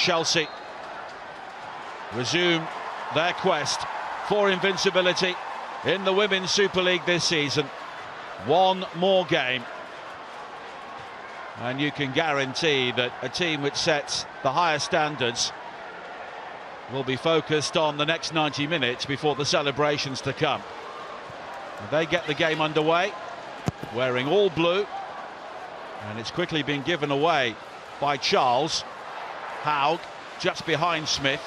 Chelsea resume their quest for invincibility in the Women's Super League this season. One more game, and you can guarantee that a team which sets the highest standards will be focused on the next 90 minutes before the celebrations to come. They get the game underway, wearing all blue, and it's quickly been given away by Charles. Haug just behind Smith.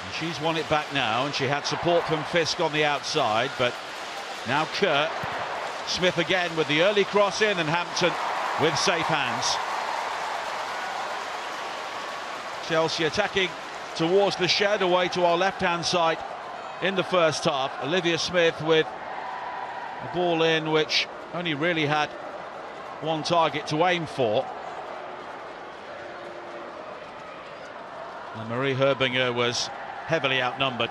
And she's won it back now, and she had support from Fisk on the outside, but now Kerr. Smith again with the early cross in, and Hampton with safe hands. Chelsea attacking towards the shed, away to our left-hand side in the first half. Olivia Smith with a ball in which only really had one target to aim for. And Marie Herbinger was heavily outnumbered.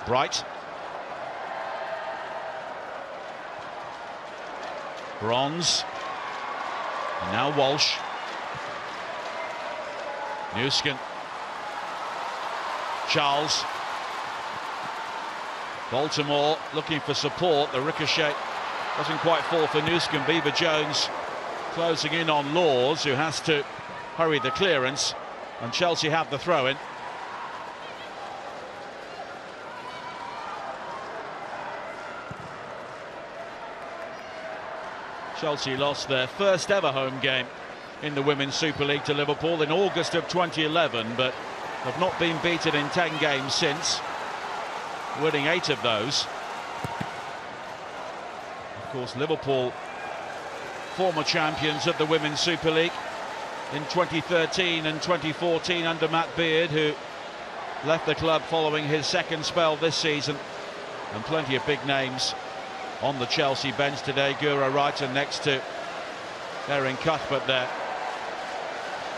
Bright. Bronze. And now Walsh. Nusken. Charles. Baltimore looking for support. The ricochet doesn't quite fall for Nusken. Beaver Jones closing in on Laws, who has to hurry the clearance, and Chelsea have the throw-in. Chelsea lost their first ever home game in the Women's Super League to Liverpool in August of 2011, but have not been beaten in 10 games since, winning 8 of those. Of course, Liverpool, former champions of the Women's Super League in 2013 and 2014 under Matt Beard, who left the club following his second spell this season. And plenty of big names on the Chelsea bench today. Gura Reiter next to Erin Cuthbert there.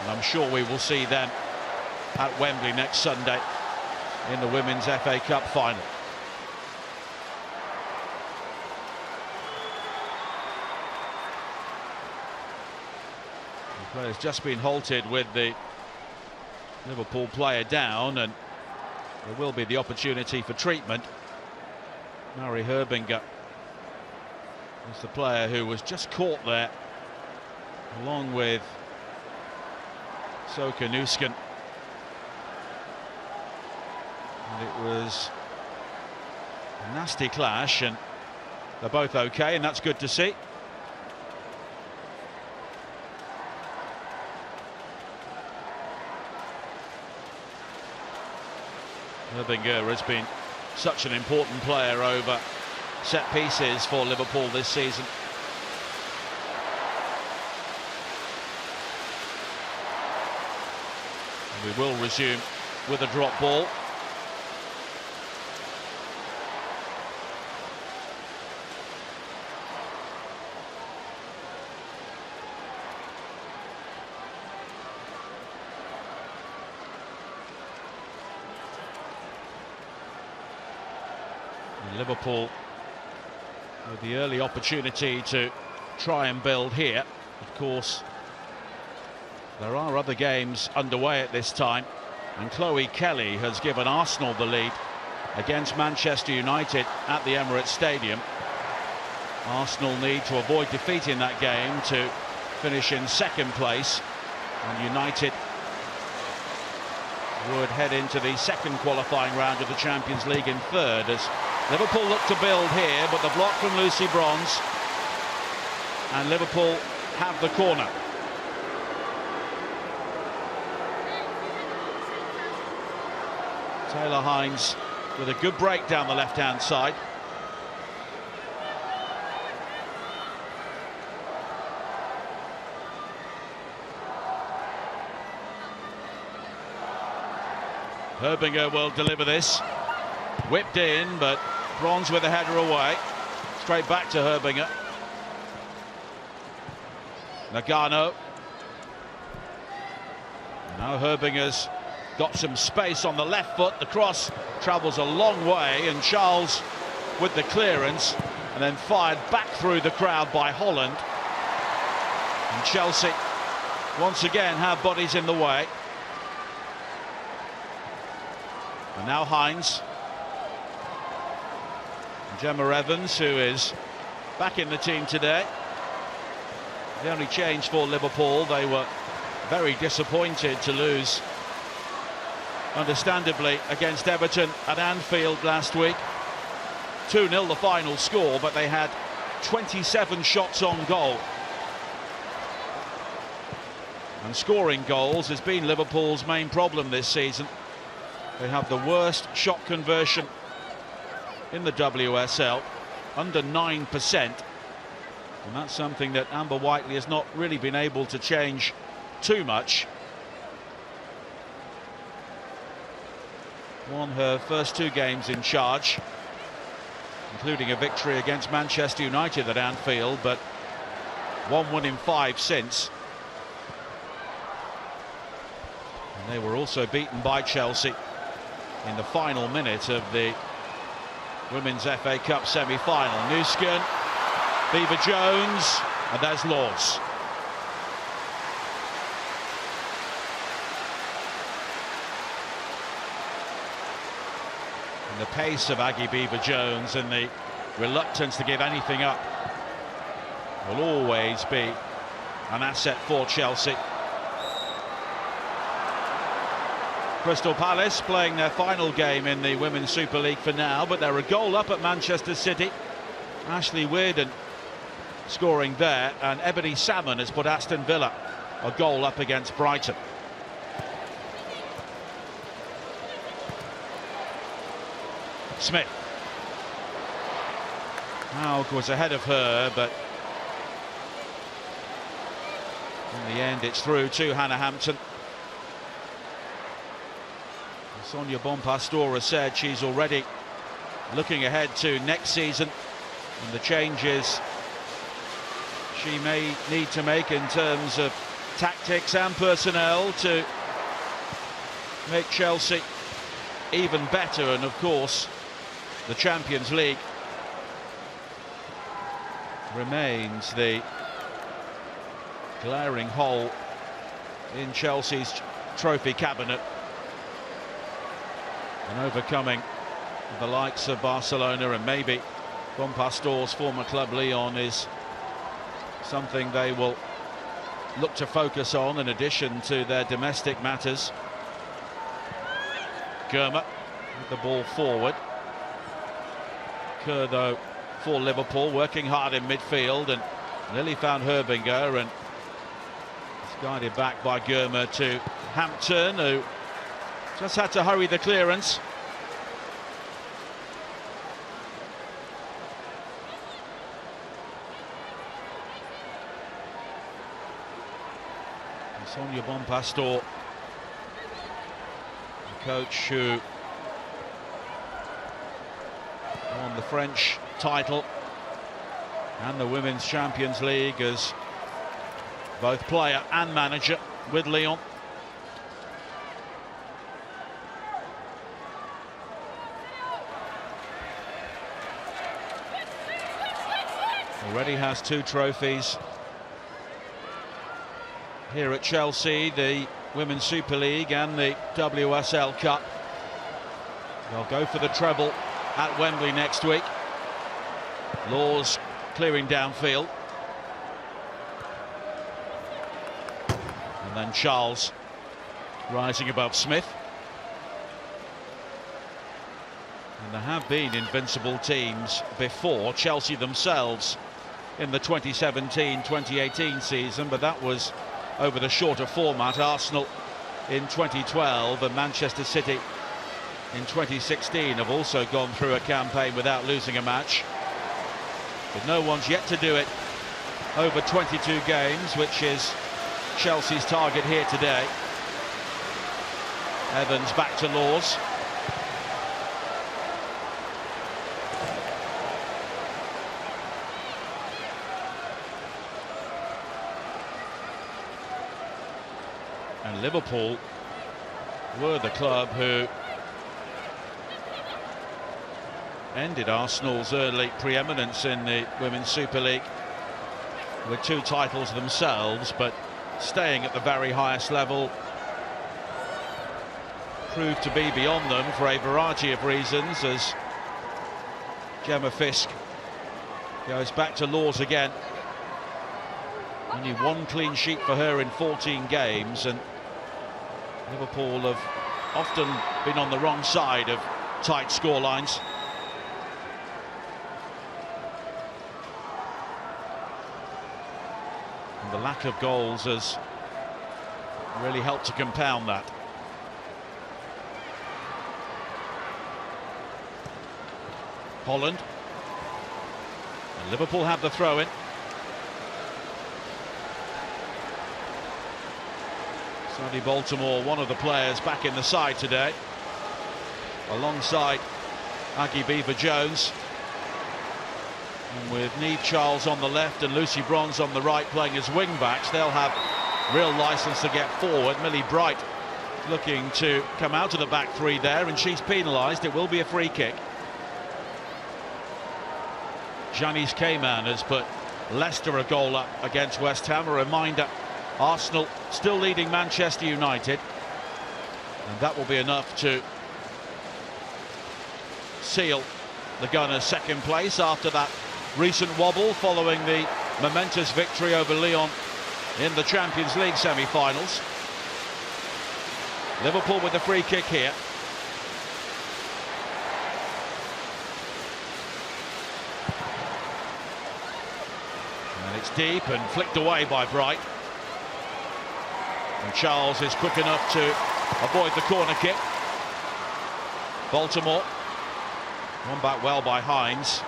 And I'm sure we will see them at Wembley next Sunday in the Women's FA Cup final. The player's just been halted with the Liverpool player down, and there will be the opportunity for treatment. Marie Herbinger is the player who was just caught there, along with Soka Nusken. And it was a nasty clash, and they're both okay, and that's good to see. Herbinger has been such an important player over set pieces for Liverpool this season. And we will resume with a drop ball. Liverpool with the early opportunity to try and build here. Of course, there are other games underway at this time, and Chloe Kelly has given Arsenal the lead against Manchester United at the Emirates Stadium. Arsenal need to avoid defeat in that game to finish in second place, and United would head into the second qualifying round of the Champions League in third, as Liverpool look to build here, but the block from Lucy Bronze, and Liverpool have the corner. Taylor Hines with a good break down the left-hand side. Herbinger will deliver this. Whipped in, but Bronze with a header away. Straight back to Herbinger. Nagano. Now Herbinger's got some space on the left foot. The cross travels a long way, and Charles with the clearance, and then fired back through the crowd by Holland. And Chelsea once again have bodies in the way. And now Hines. Gemma Evans, who is back in the team today. The only change for Liverpool. They were very disappointed to lose, understandably, against Everton at Anfield last week. 2-0 the final score, but they had 27 shots on goal. And scoring goals has been Liverpool's main problem this season. They have the worst shot conversion in the WSL, under 9%. And that's something that Amber Whiteley has not really been able to change too much. Won her first 2 games in charge, including a victory against Manchester United at Anfield, but 1 win in 5 since. And they were also beaten by Chelsea in the final minute of the Women's FA Cup semi-final. Nusken, Beaver-Jones, and there's Laws. And the pace of Aggie Beaver-Jones and the reluctance to give anything up will always be an asset for Chelsea. Crystal Palace playing their final game in the Women's Super League for now, but they're a goal up at Manchester City. Ashley Weirden scoring there, and Ebony Salmon has put Aston Villa a goal up against Brighton. Smith. Haug was ahead of her, but in the end it's through to Hannah Hampton. Sonia Bonpastor has said she's already looking ahead to next season and the changes she may need to make in terms of tactics and personnel to make Chelsea even better. And of course the Champions League remains the glaring hole in Chelsea's trophy cabinet. And overcoming the likes of Barcelona and maybe Bonpastor's former club Lyon is something they will look to focus on in addition to their domestic matters. Germer with the ball forward. Kerr, though, for Liverpool, working hard in midfield, and Lily found Herbinger, and it's guided back by Germer to Hampton, who just had to hurry the clearance. And Sonia Bonpastor, the coach who won the French title and the Women's Champions League as both player and manager with Lyon. Already has 2 trophies here at Chelsea, the Women's Super League and the WSL Cup. They'll go for the treble at Wembley next week. Laws clearing downfield. And then Charles rising above Smith. And there have been invincible teams before, Chelsea themselves in the 2017-2018 season, but that was over the shorter format. Arsenal in 2012 and Manchester City in 2016 have also gone through a campaign without losing a match. But no one's yet to do it over 22 games, which is Chelsea's target here today. Evans back to Laws. And Liverpool were the club who ended Arsenal's early preeminence in the Women's Super League with 2 titles themselves, but staying at the very highest level proved to be beyond them for a variety of reasons, as Gemma Fisk goes back to Laws again. Only one clean sheet for her in 14 games, and Liverpool have often been on the wrong side of tight scorelines. And the lack of goals has really helped to compound that. Holland. And Liverpool have the throw-in. Sadly, Baltimore, one of the players back in the side today, alongside Aggie Beever-Jones. And with Niamh Charles on the left and Lucy Bronze on the right playing as wing-backs, they'll have real licence to get forward. Millie Bright looking to come out of the back three there, and she's penalised. It will be a free kick. Janice Cayman has put Leicester a goal up against West Ham. A reminder, Arsenal still leading Manchester United, and that will be enough to seal the Gunners' second place after that recent wobble following the momentous victory over Lyon in the Champions League semi-finals. Liverpool with the free kick here. And it's deep and flicked away by Bright. And Charles is quick enough to avoid the corner kick. Baltimore won back well by Hines,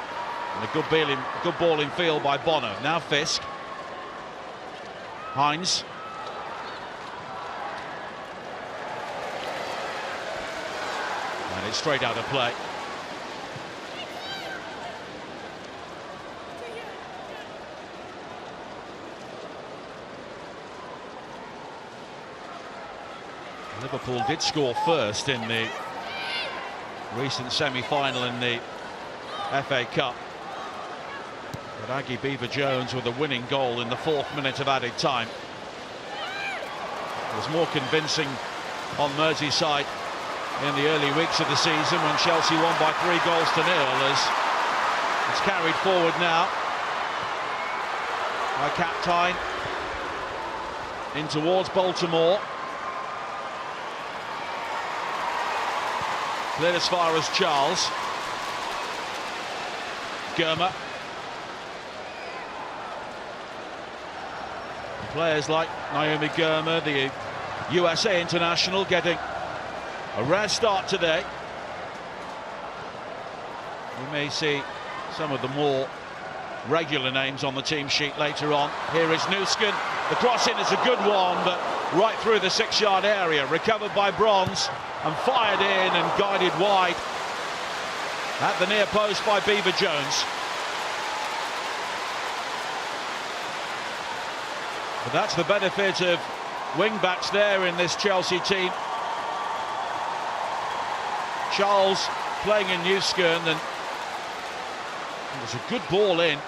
and a good ball in field by Bonner. Now Fisk. Hines. And it's straight out of play. Liverpool did score first in the recent semi-final in the FA Cup, but Aggie Beever-Jones with a winning goal in the 4th minute of added time was more convincing on Merseyside in the early weeks of the season when Chelsea won by 3 goals to 0, as it's carried forward now by Captine in towards Baltimore. Cleared as far as Charles. Germer. And players like Naomi Germer, the USA international, getting a rare start today. We may see some of the more regular names on the team sheet later on. Here is Nusken. The cross in is a good one, but right through the 6-yard area. Recovered by Bronze and fired in and guided wide at the near post by Beever-Jones. But that's the benefit of wing-backs there in this Chelsea team. Charles playing in Nusken, and it was a good ball in.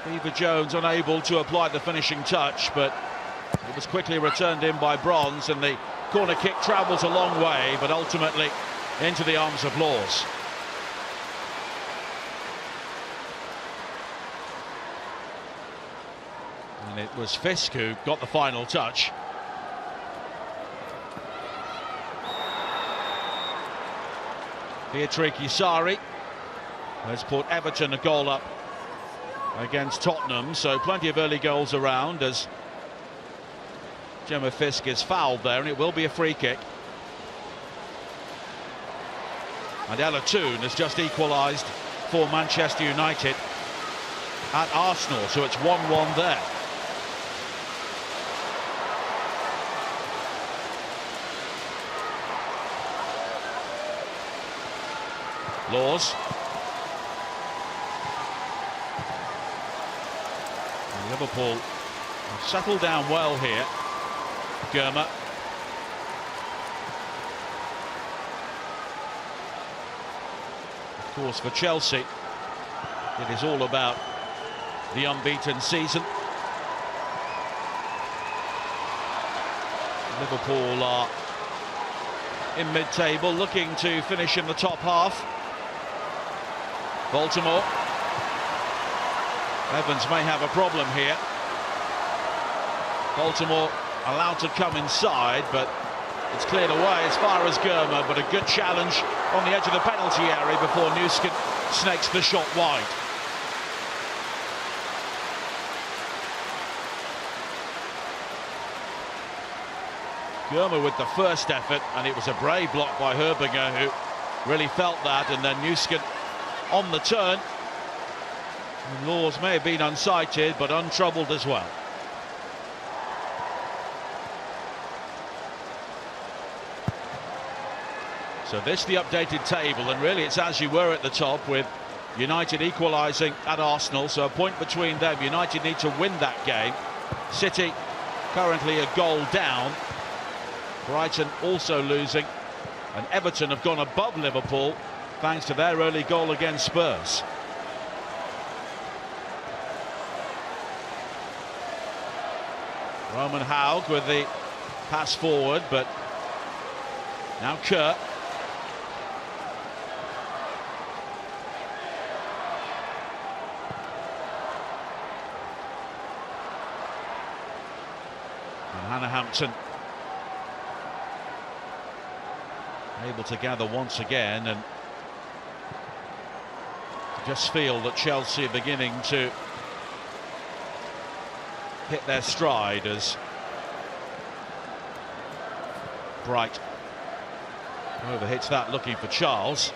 Beever-Jones unable to apply the finishing touch, but it was quickly returned in by Bronze, and the corner kick travels a long way, but ultimately into the arms of Laws. And it was Fisk who got the final touch. Beatrice Sari has put Everton a goal up against Tottenham, so plenty of early goals around as Gemma Fisk is fouled there, and it will be a free kick. And Ella Toon has just equalised for Manchester United at Arsenal, so it's 1-1 there. Laws. And Liverpool have settled down well here. Germer. Of course, for Chelsea, it is all about the unbeaten season. Liverpool are in mid-table, looking to finish in the top half. Baltimore. Evans may have a problem here. Baltimore allowed to come inside, but it's cleared away as far as Germer, but a good challenge on the edge of the penalty area before Nuskin snakes the shot wide. Germer with the first effort, and it was a brave block by Herbinger, who really felt that, and then Nuskin on the turn. And Laws may have been unsighted, but untroubled as well. So this the updated table, and really it's as you were at the top, with United equalising at Arsenal, so a point between them. United need to win that game. City currently a goal down. Brighton also losing, and Everton have gone above Liverpool thanks to their early goal against Spurs. Roman Haug with the pass forward, but now Kerr. And Hannah Hampton able to gather once again, and just feel that Chelsea are beginning to hit their stride as Bright overhits that, looking for Charles.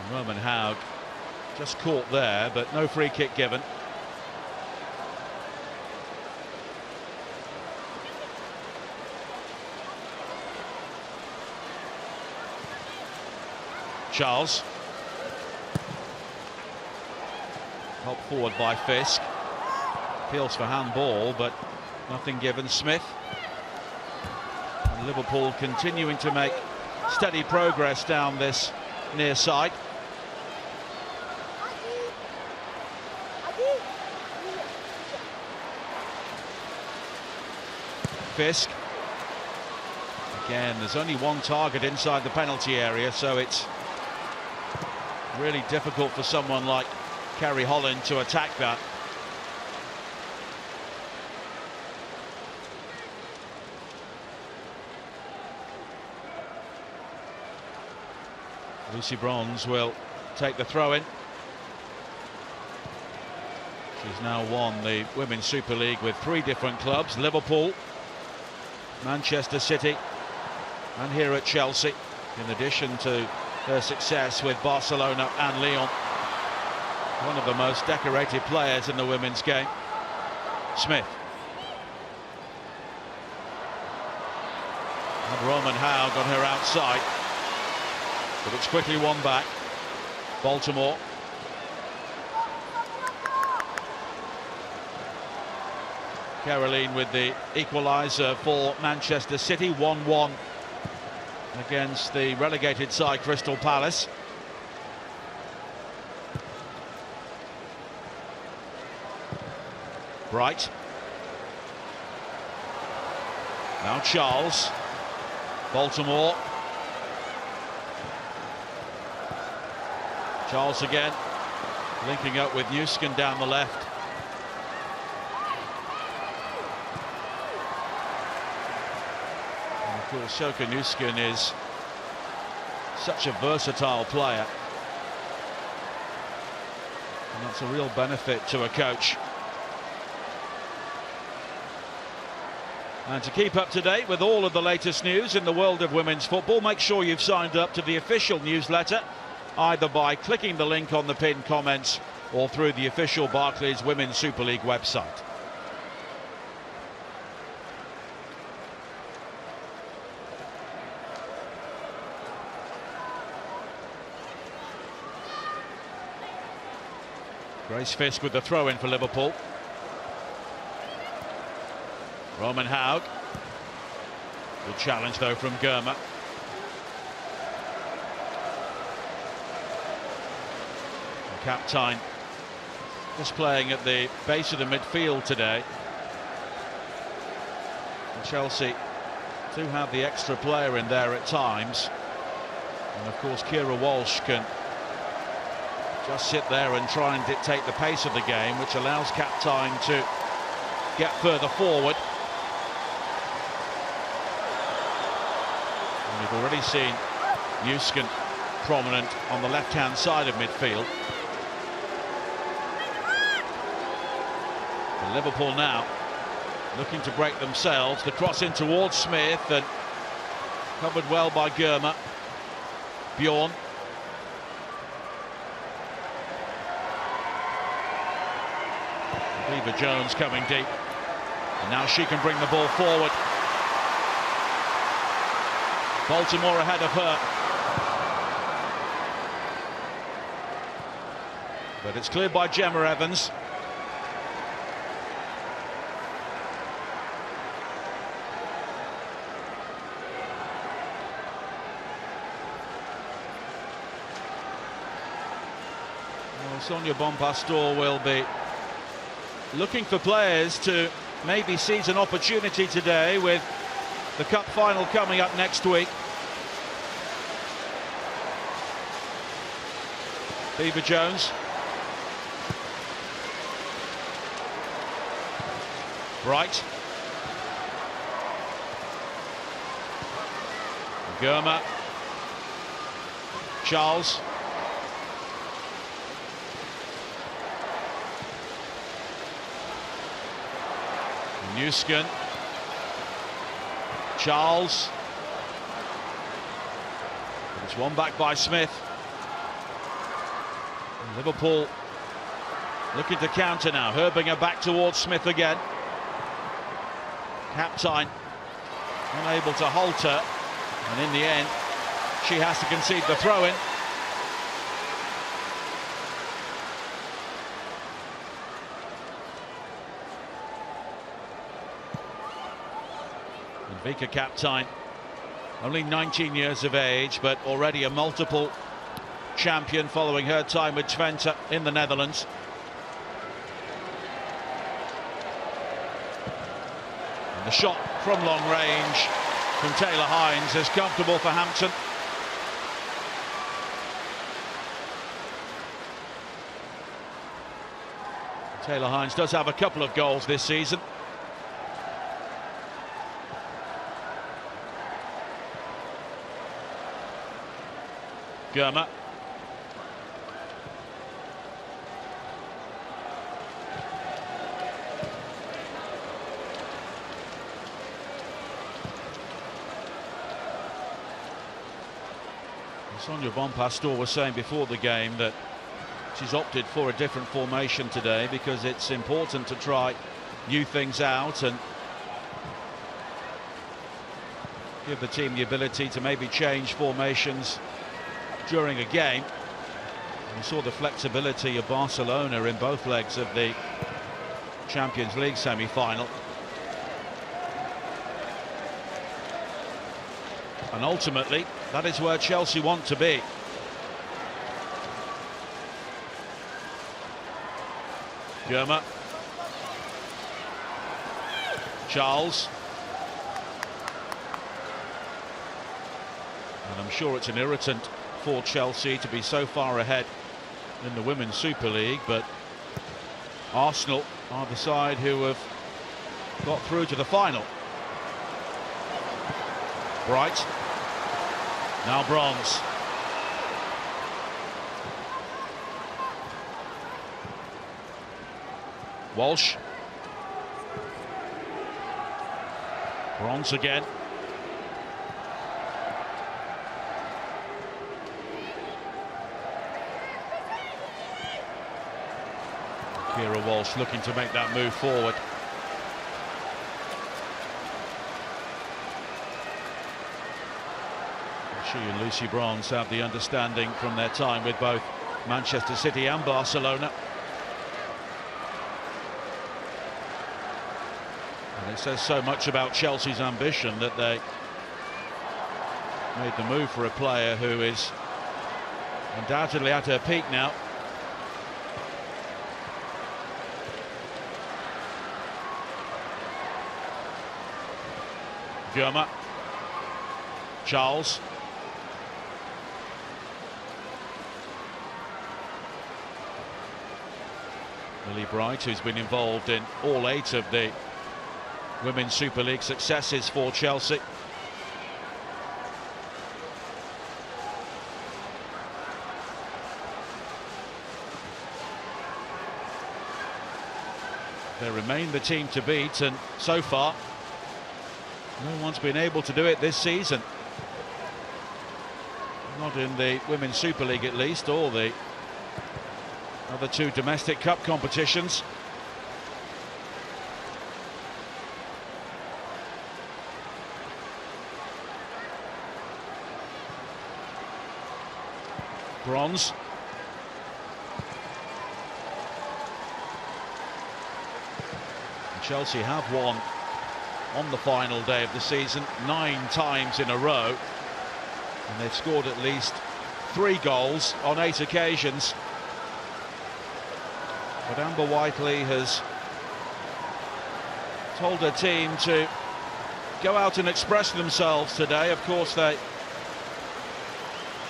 And Roman Haug just caught there, but no free kick given. Charles. Helped forward by Fisk. Appeals for handball, but nothing given. Smith. And Liverpool continuing to make steady progress down this near side. Fisk. Again, there's only one target inside the penalty area, so it's really difficult for someone like Kerry Holland to attack that. Lucy Bronze will take the throw-in. She's now won the Women's Super League with 3 different clubs: Liverpool, Manchester City, and here at Chelsea, in addition to her success with Barcelona and Lyon. One of the most decorated players in the women's game. Smith. And Roman Haug on her outside, but it's quickly won back. Baltimore. Caroline with the equaliser for Manchester City, 1-1 against the relegated side Crystal Palace. Bright. Now Charles. Baltimore. Charles again, linking up with Nuskin down the left. And of course, Shoka Nuskin is such a versatile player, and that's a real benefit to a coach. And to keep up to date with all of the latest news in the world of women's football, make sure you've signed up to the official newsletter, either by clicking the link on the pinned comments or through the official Barclays Women's Super League website. Grace Fisk with the throw-in for Liverpool. Roman Haug. Good challenge though from Germer. Captain just playing at the base of the midfield today. And Chelsea do have the extra player in there at times, and of course Kira Walsh can just sit there and try and dictate the pace of the game, which allows Captain to get further forward. And we've already seen Euskin prominent on the left-hand side of midfield. And Liverpool now looking to break themselves. The cross in towards Smith, and covered well by Germa. Bjorn. Eva Jones coming deep, and now she can bring the ball forward. Baltimore ahead of her, but it's cleared by Gemma Evans. Well, Sonia Bonpastor will be looking for players to maybe seize an opportunity today, with the cup final coming up next week. Eva Jones. Bright. Germa. Charles. Euskin. Charles. It's one back by Smith. And Liverpool looking to counter now. Herbinger back towards Smith again. Captain unable to halt her, and in the end she has to concede the throw-in. Vika Captain, only 19 years of age, but already a multiple champion following her time with Twente in the Netherlands. And the shot from long range from Taylor Hines is comfortable for Hampton. Taylor Hines does have a couple of goals this season. Germa. Sonia Bonpastor was saying before the game that she's opted for a different formation today because it's important to try new things out and give the team the ability to maybe change formations during a game. We saw the flexibility of Barcelona in both legs of the Champions League semi-final. And ultimately, that is where Chelsea want to be. Germa. Charles. And I'm sure it's an irritant for Chelsea to be so far ahead in the Women's Super League, but Arsenal are the side who have got through to the final. Bright. Now Bronze. Walsh. Bronze again. Kira Walsh looking to make that move forward. She and Lucy Bronze have the understanding from their time with both Manchester City and Barcelona. And it says so much about Chelsea's ambition that they made the move for a player who is undoubtedly at her peak now. Gurma. Charles. Lily Bright, who's been involved in all 8 of the Women's Super League successes for Chelsea. They remain the team to beat, and so far no one's been able to do it this season. Not in the Women's Super League at least, or the other 2 domestic cup competitions. Bronze. Chelsea have won on the final day of the season 9 times in a row, and they've scored at least 3 goals on 8 occasions. But Amber Whiteley has told her team to go out and express themselves today. Of course, they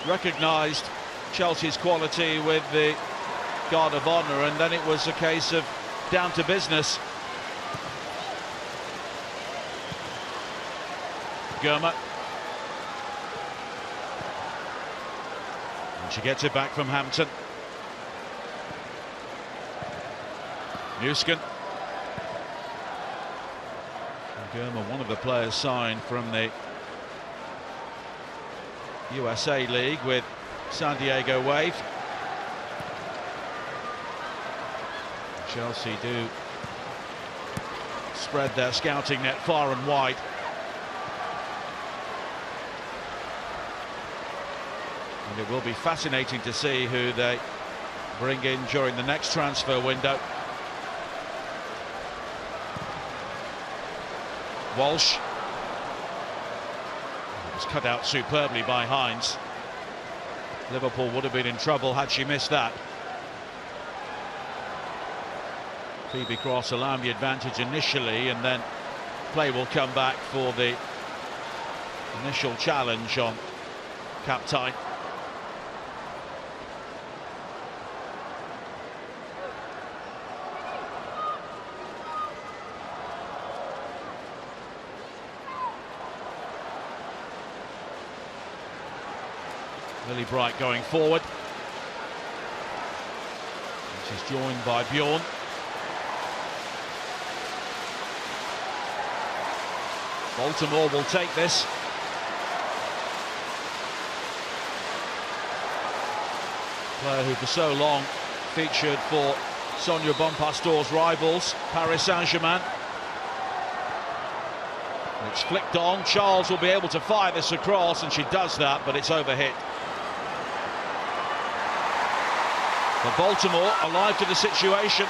recognised Chelsea's quality with the Guard of Honour, and then it was a case of down to business. Gurma. And she gets it back from Hampton. Newskin. Gurma, one of the players signed from the USA League with San Diego Wave. Chelsea do spread their scouting net far and wide. And it will be fascinating to see who they bring in during the next transfer window. Walsh. It was cut out superbly by Hines. Liverpool would have been in trouble had she missed that. Phoebe Cross allowing the advantage initially, and then play will come back for the initial challenge on Captain. Lily Bright going forward. She's joined by Bjorn. Baltimore will take this. Player who for so long featured for Sonia Bonpastor's rivals, Paris Saint-Germain. It's flicked on. Charles will be able to fire this across, and she does that, but it's overhit. But Baltimore alive to the situation.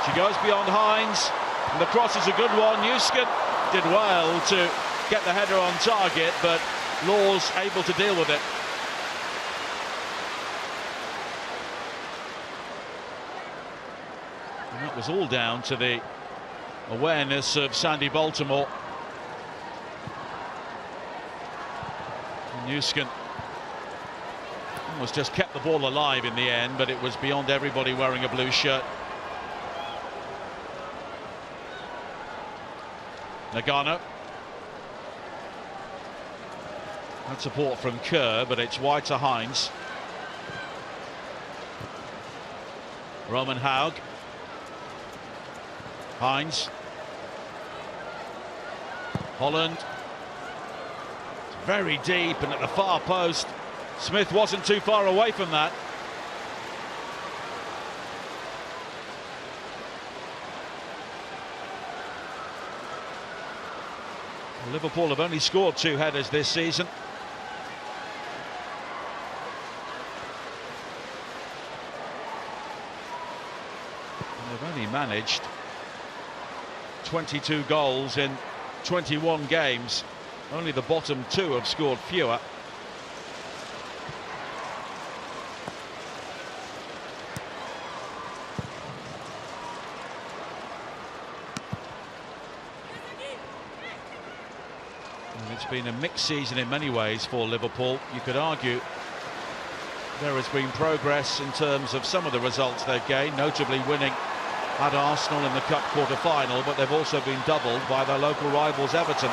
She goes beyond Hines, and the cross is a good one. Newskin did well to get the header on target, but Law's able to deal with it. And that was all down to the awareness of Sandy Baltimore. Newskin almost just kept the ball alive in the end, but it was beyond everybody wearing a blue shirt. Nagano. Had support from Kerr, but it's wide to Hines. Roman Haug. Hines. Holland. It's very deep and at the far post. Smith wasn't too far away from that. Liverpool have only scored 2 headers this season. And they've only managed 22 goals in 21 games. Only the bottom 2 have scored fewer. And it's been a mixed season in many ways for Liverpool. You could argue there has been progress in terms of some of the results they've gained, notably winning at Arsenal in the Cup quarter-final, but they've also been doubled by their local rivals Everton.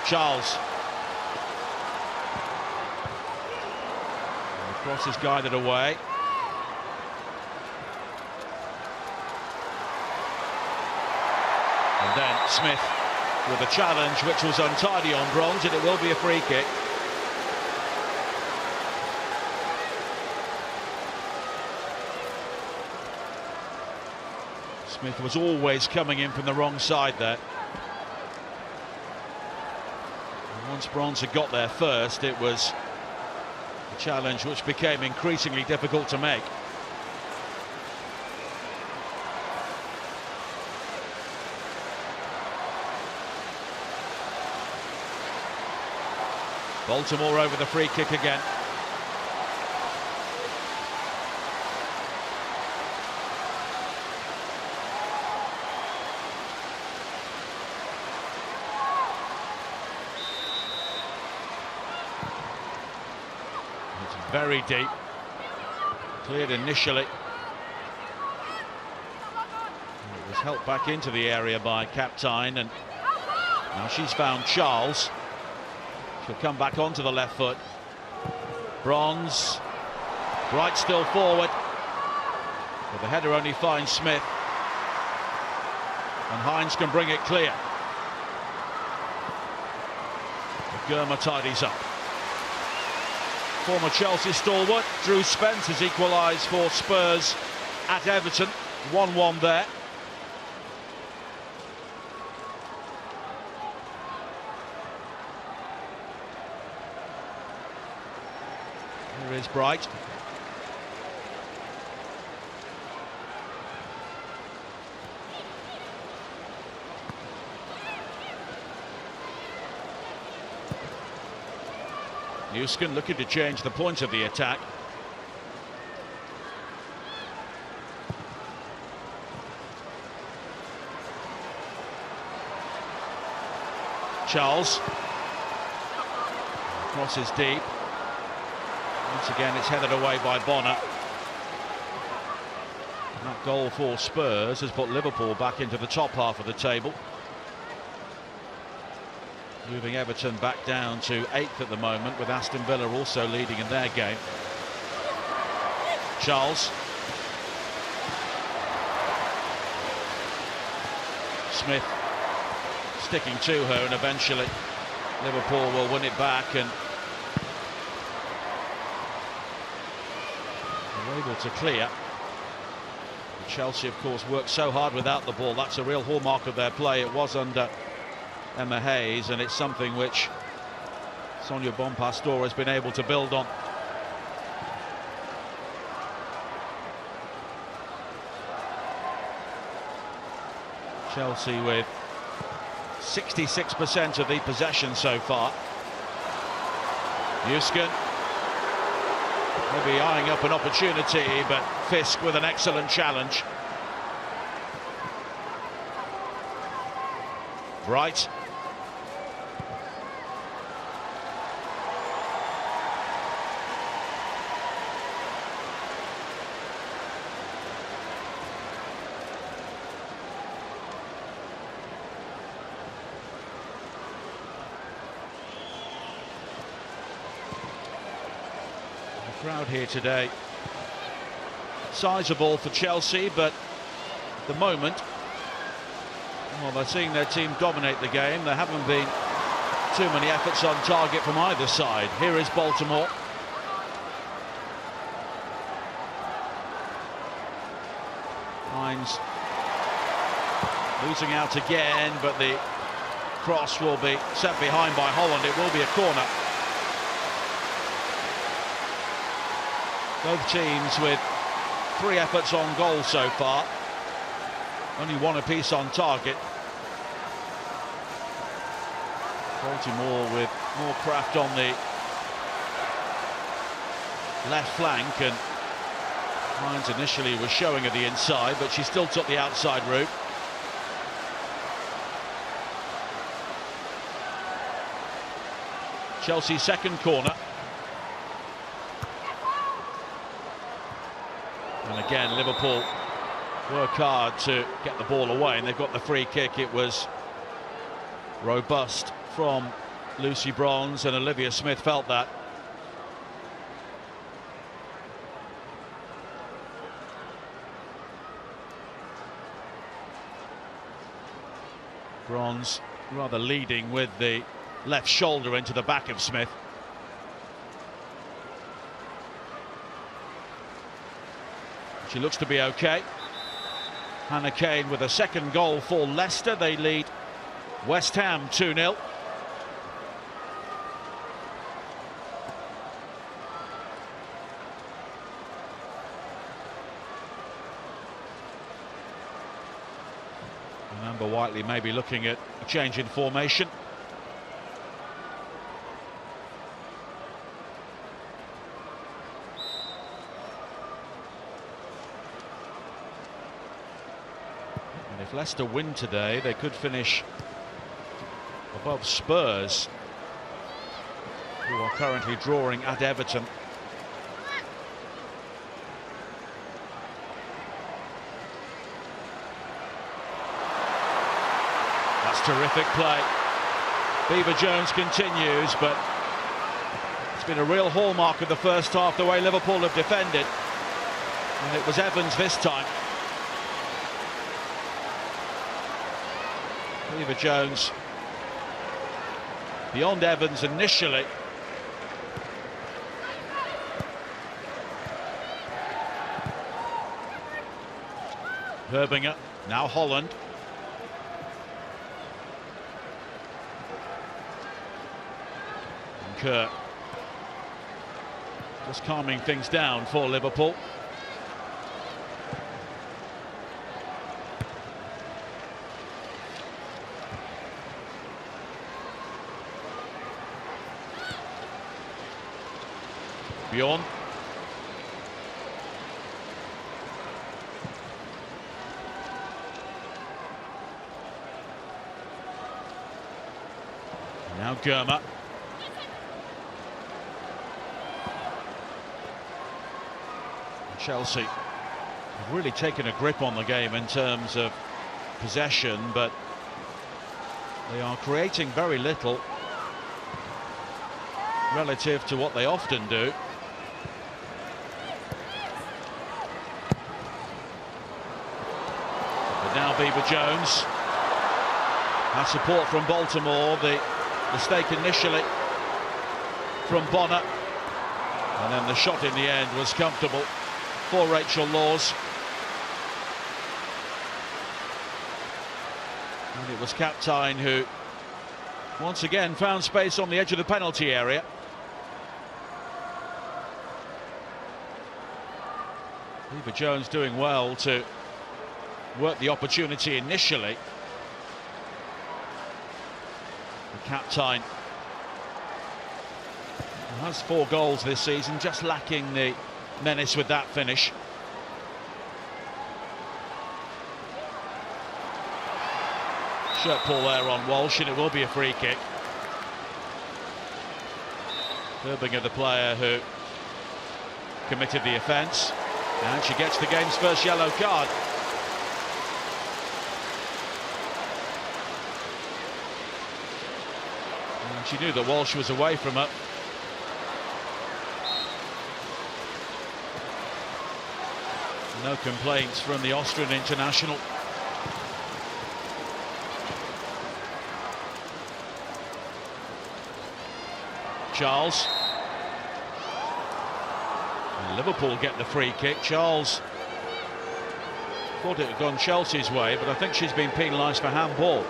Charles. And the cross is guided away. And then Smith with a challenge which was untidy on Bronze, and it will be a free kick. Smith was always coming in from the wrong side there. And once Bronze had got there first, it was a challenge which became increasingly difficult to make. Baltimore over the free kick again. It's very deep. Cleared initially. It was helped back into the area by Captain, and now she's found Charles. She'll come back onto the left foot. Bronze. Bright still forward. But the header only finds Smith. And Hines can bring it clear. Germa tidies up. Former Chelsea stalwart Drew Spence has equalised for Spurs at Everton. 1-1 there. Here is Bright. Newskin looking to change the point of the attack. Charles. Cross is deep. Once again, it's headed away by Bonner. That goal for Spurs has put Liverpool back into the top half of the table, moving Everton back down to 8th at the moment, with Aston Villa also leading in their game. Charles. Smith sticking to her, and eventually Liverpool will win it back, and they're able to clear. Chelsea, of course, worked so hard without the ball. That's a real hallmark of their play. It was under Emma Hayes, and it's something which Sonia Bonpastor has been able to build on. Chelsea with 66% of the possession so far. Newskin maybe eyeing up an opportunity, but Fisk with an excellent challenge. Bright. Crowd here today sizable for Chelsea, but at the moment, well, they're seeing their team dominate the game. There haven't been too many efforts on target from either side. Here is Baltimore. Hines losing out again, but the cross will be set behind by Holland. It will be a corner. Both teams with 3 efforts on goal so far. Only 1 apiece on target. Baltimore with more craft on the left flank, and Hines initially was showing at the inside, but she still took the outside route. Chelsea's second corner. And again, Liverpool work hard to get the ball away, and they've got the free kick. It was robust from Lucy Bronze, and Olivia Smith felt that. Bronze rather leading with the left shoulder into the back of Smith. She looks to be okay. Hannah Kane with a second goal for Leicester. They lead West Ham 2-0. And Amber Whiteley may be looking at a change in formation. If Leicester win today, they could finish above Spurs, who are currently drawing at Everton. That's terrific play. Beever-Jones continues, but it's been a real hallmark of the first half, the way Liverpool have defended. And it was Evans this time. Beever-Jones beyond Evans initially. Herbinger, now Holland. And Kerr just calming things down for Liverpool. Bjorn. Now Germa. Chelsea have really taken a grip on the game in terms of possession, but they are creating very little relative to what they often do. Now Beever-Jones has support from Baltimore. The mistake initially from Bonner, and then the shot in the end was comfortable for Rachel Laws. And it was Captain who once again found space on the edge of the penalty area. Beever-Jones doing well to work the opportunity initially. The Captain has 4 goals this season, just lacking the menace with that finish. Shirt pull there on Walsh, and it will be a free kick. Herbinger, the player who committed the offence, and she gets the game's first yellow card. And she knew that Walsh was away from her. No complaints from the Austrian international. Charles. And Liverpool get the free kick. Charles thought it had gone Chelsea's way, but I think she's been penalised for handball.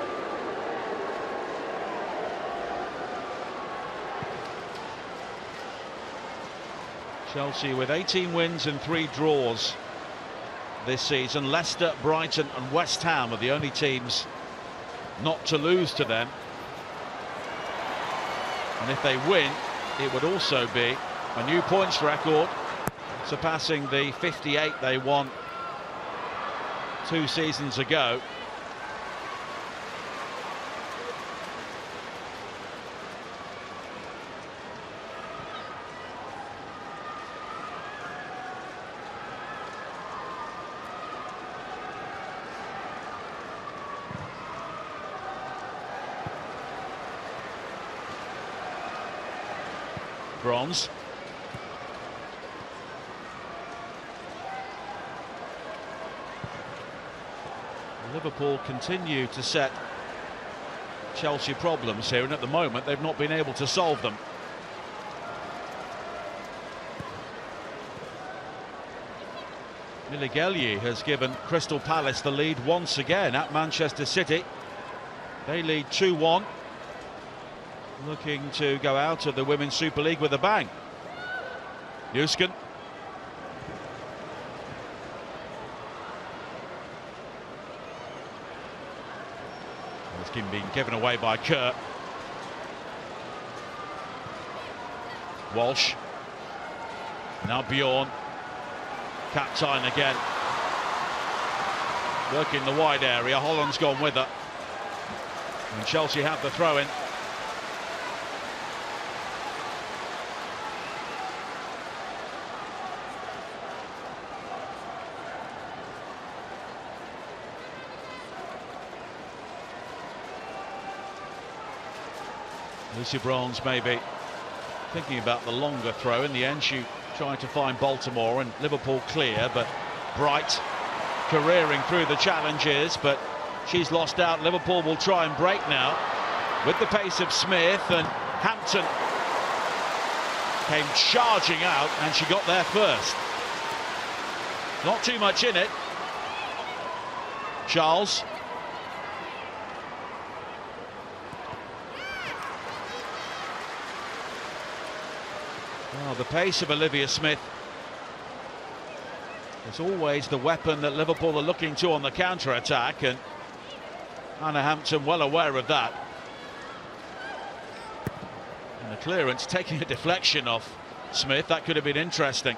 Chelsea with 18 wins and 3 draws this season. Leicester, Brighton and West Ham are the only teams not to lose to them. And if they win, it would also be a new points record, surpassing the 58 they won 2 seasons ago. Bronze. Liverpool continue to set Chelsea problems here, and at the moment they've not been able to solve them. Miligeli has given Crystal Palace the lead once again at Manchester City. They lead 2-1, looking to go out of the Women's Super League with a bang. Newskin. It's been given away by Kerr. Walsh. Now Bjorn. Captain again. Working the wide area. Holland's gone with her. And Chelsea have the throw-in. Lucy Bronze maybe thinking about the longer throw. In the end, she tried to find Baltimore and Liverpool clear, but Bright careering through the challenges, but she's lost out. Liverpool will try and break now with the pace of Smith, and Hampton came charging out and she got there first. Not too much in it. Charles. Oh, the pace of Olivia Smith is always the weapon that Liverpool are looking to on the counter-attack, and Anna Hampton well aware of that. And the clearance taking a deflection off Smith, that could have been interesting.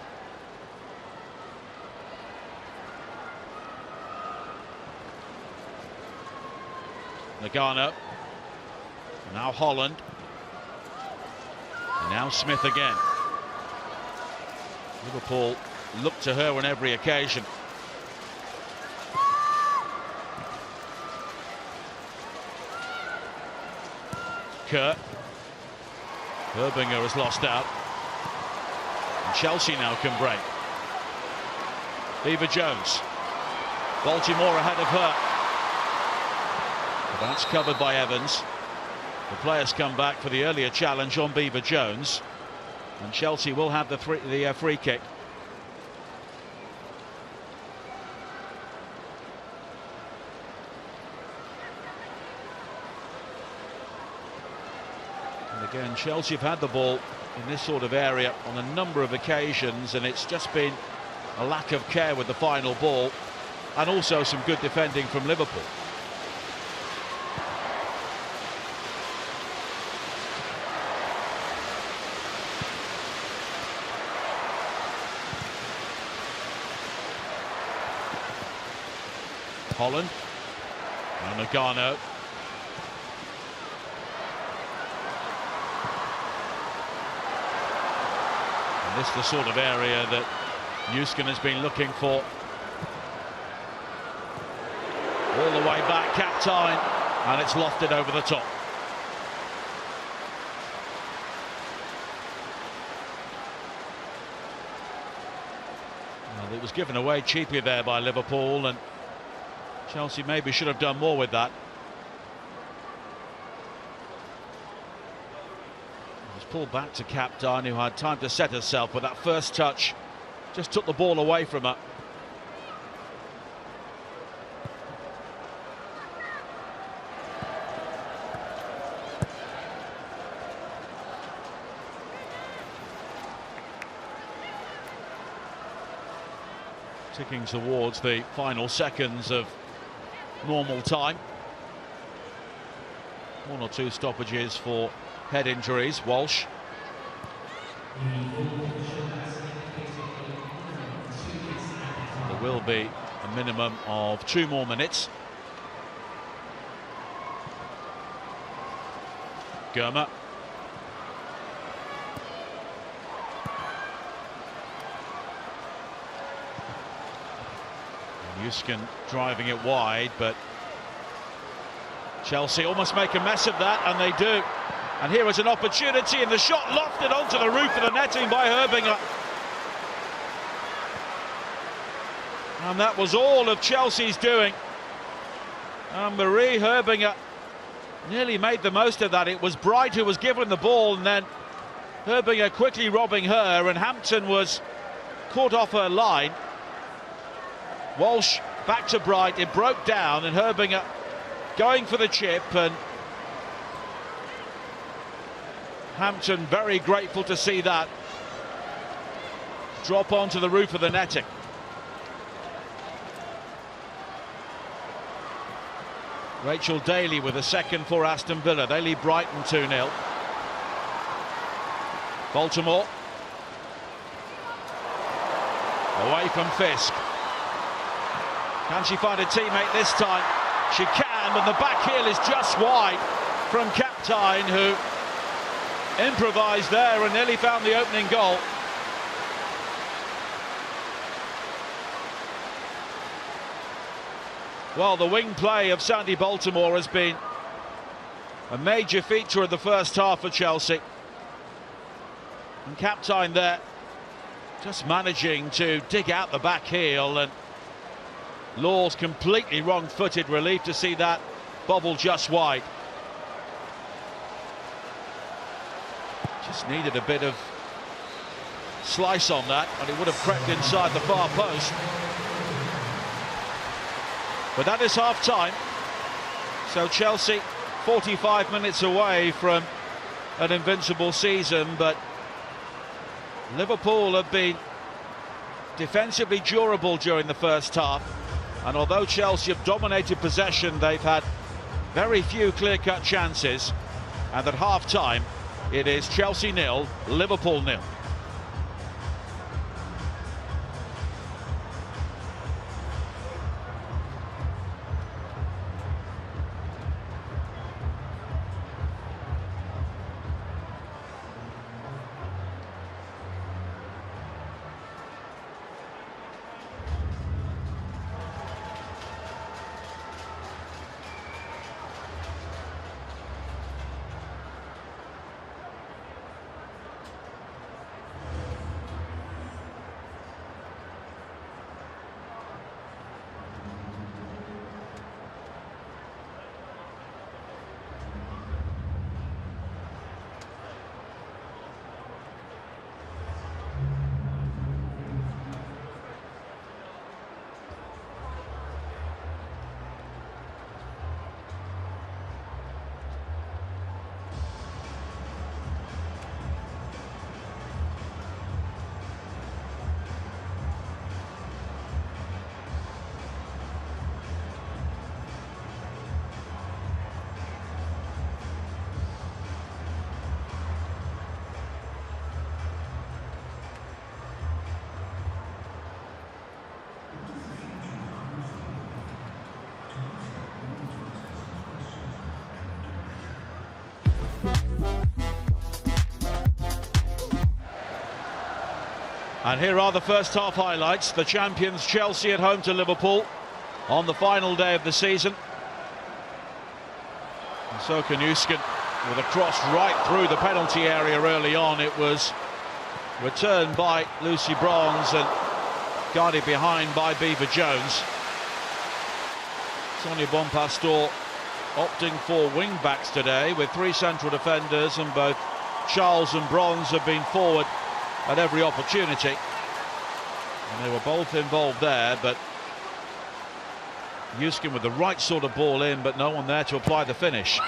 Nagano. Now Holland. And now Smith again. Liverpool look to her on every occasion. Kerr. Herbinger has lost out. And Chelsea now can break. Beaver Jones. Baltimore ahead of her. But that's covered by Evans. The players come back for the earlier challenge on Beaver Jones. And Chelsea will have the free kick. And again, Chelsea have had the ball in this sort of area on a number of occasions, and it's just been a lack of care with the final ball, and also some good defending from Liverpool. Holland. Now Nagano. And this is the sort of area that Newskin has been looking for. All the way back, Captain, and it's lofted over the top. Well, it was given away cheaply there by Liverpool, and Chelsea maybe should have done more with that. It was pulled back to Captain, who had time to set herself, but that first touch just took the ball away from her. Ticking towards the final seconds of normal time. One or two stoppages for head injuries. Walsh. There will be a minimum of 2 more minutes. Germer. Newskin driving it wide, but Chelsea almost make a mess of that, and they do. And here is an opportunity, and the shot lofted onto the roof of the netting by Herbinger. And that was all of Chelsea's doing. And Marie Herbinger nearly made the most of that. It was Bright who was given the ball, and then Herbinger quickly robbing her, and Hampton was caught off her line. Walsh back to Bright, it broke down, and Herbinger going for the chip, and Hampton very grateful to see that drop onto the roof of the netting. Rachel Daly with a second for Aston Villa. They lead Brighton 2-0. Baltimore away from Fisk. Can she find a teammate this time? She can, but the back heel is just wide from Kaptein, who improvised there and nearly found the opening goal. Well, the wing play of Sandy Baltimore has been a major feature of the first half for Chelsea. And Kaptein there just managing to dig out the back heel, and Law's completely wrong-footed. Relieved to see that bobble just wide. Just needed a bit of slice on that, and it would have crept inside the far post. But that is half-time. So Chelsea 45 minutes away from an invincible season, but Liverpool have been defensively durable during the first half, and although Chelsea have dominated possession, they've had very few clear-cut chances. And at half-time, it is Chelsea 0, Liverpool 0. And here are the first half highlights. The champions Chelsea at home to Liverpool on the final day of the season. And so Kanuskin with a cross right through the penalty area early on. It was returned by Lucy Bronze and guarded behind by Beaver Jones. Sonia Bonpastor opting for wing backs today with three central defenders, and both Charles and Bronze have been forward at every opportunity, and they were both involved there. But Yuskin with the right sort of ball in, but no one there to apply the finish.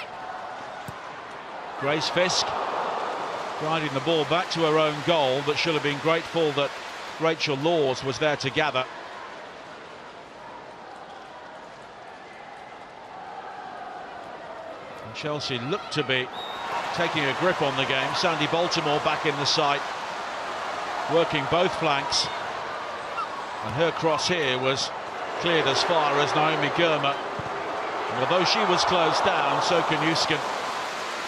Grace Fisk guiding the ball back to her own goal, but should have been grateful that Rachel Laws was there to gather. And Chelsea look to be taking a grip on the game. Sandy Baltimore back in the sight, working both flanks, and her cross here was cleared as far as Naomi Girma. And although she was closed down, so Kanuskin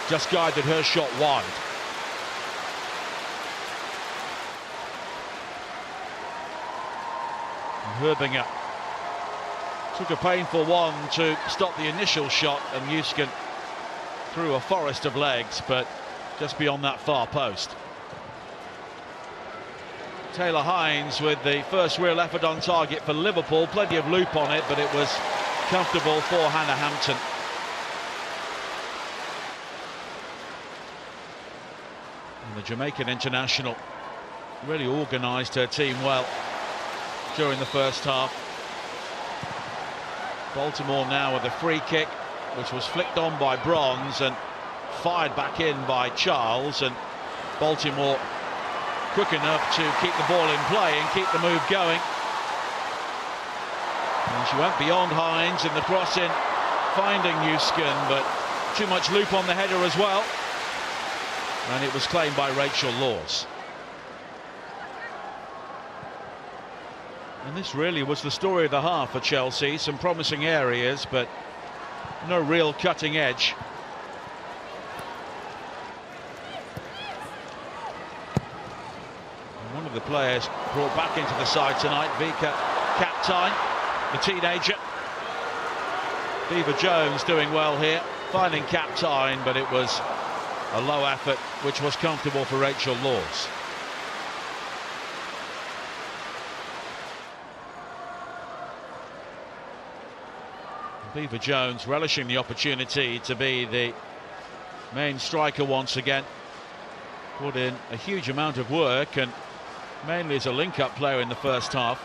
just guided her shot wide. And Herbinger took a painful one to stop the initial shot, and Yuskin through a forest of legs, but just beyond that far post. Taylor Hines with the first real effort on target for Liverpool. Plenty of loop on it, but it was comfortable for Hannah Hampton. And the Jamaican international really organised her team well during the first half. Baltimore now with a free kick, which was flicked on by Bronze and fired back in by Charles, and Baltimore quick enough to keep the ball in play and keep the move going. And she went beyond Hines in the crossing, finding Newskin, but too much loop on the header as well, and it was claimed by Rachel Laws. And this really was the story of the half for Chelsea. Some promising areas, but no real cutting edge. And one of the players brought back into the side tonight, Vika Kaptein, the teenager. Viva Jones doing well here, finding Kaptein, but it was a low effort, which was comfortable for Rachel Laws. Viva Jones relishing the opportunity to be the main striker once again. Put in a huge amount of work, and mainly as a link-up player in the first half.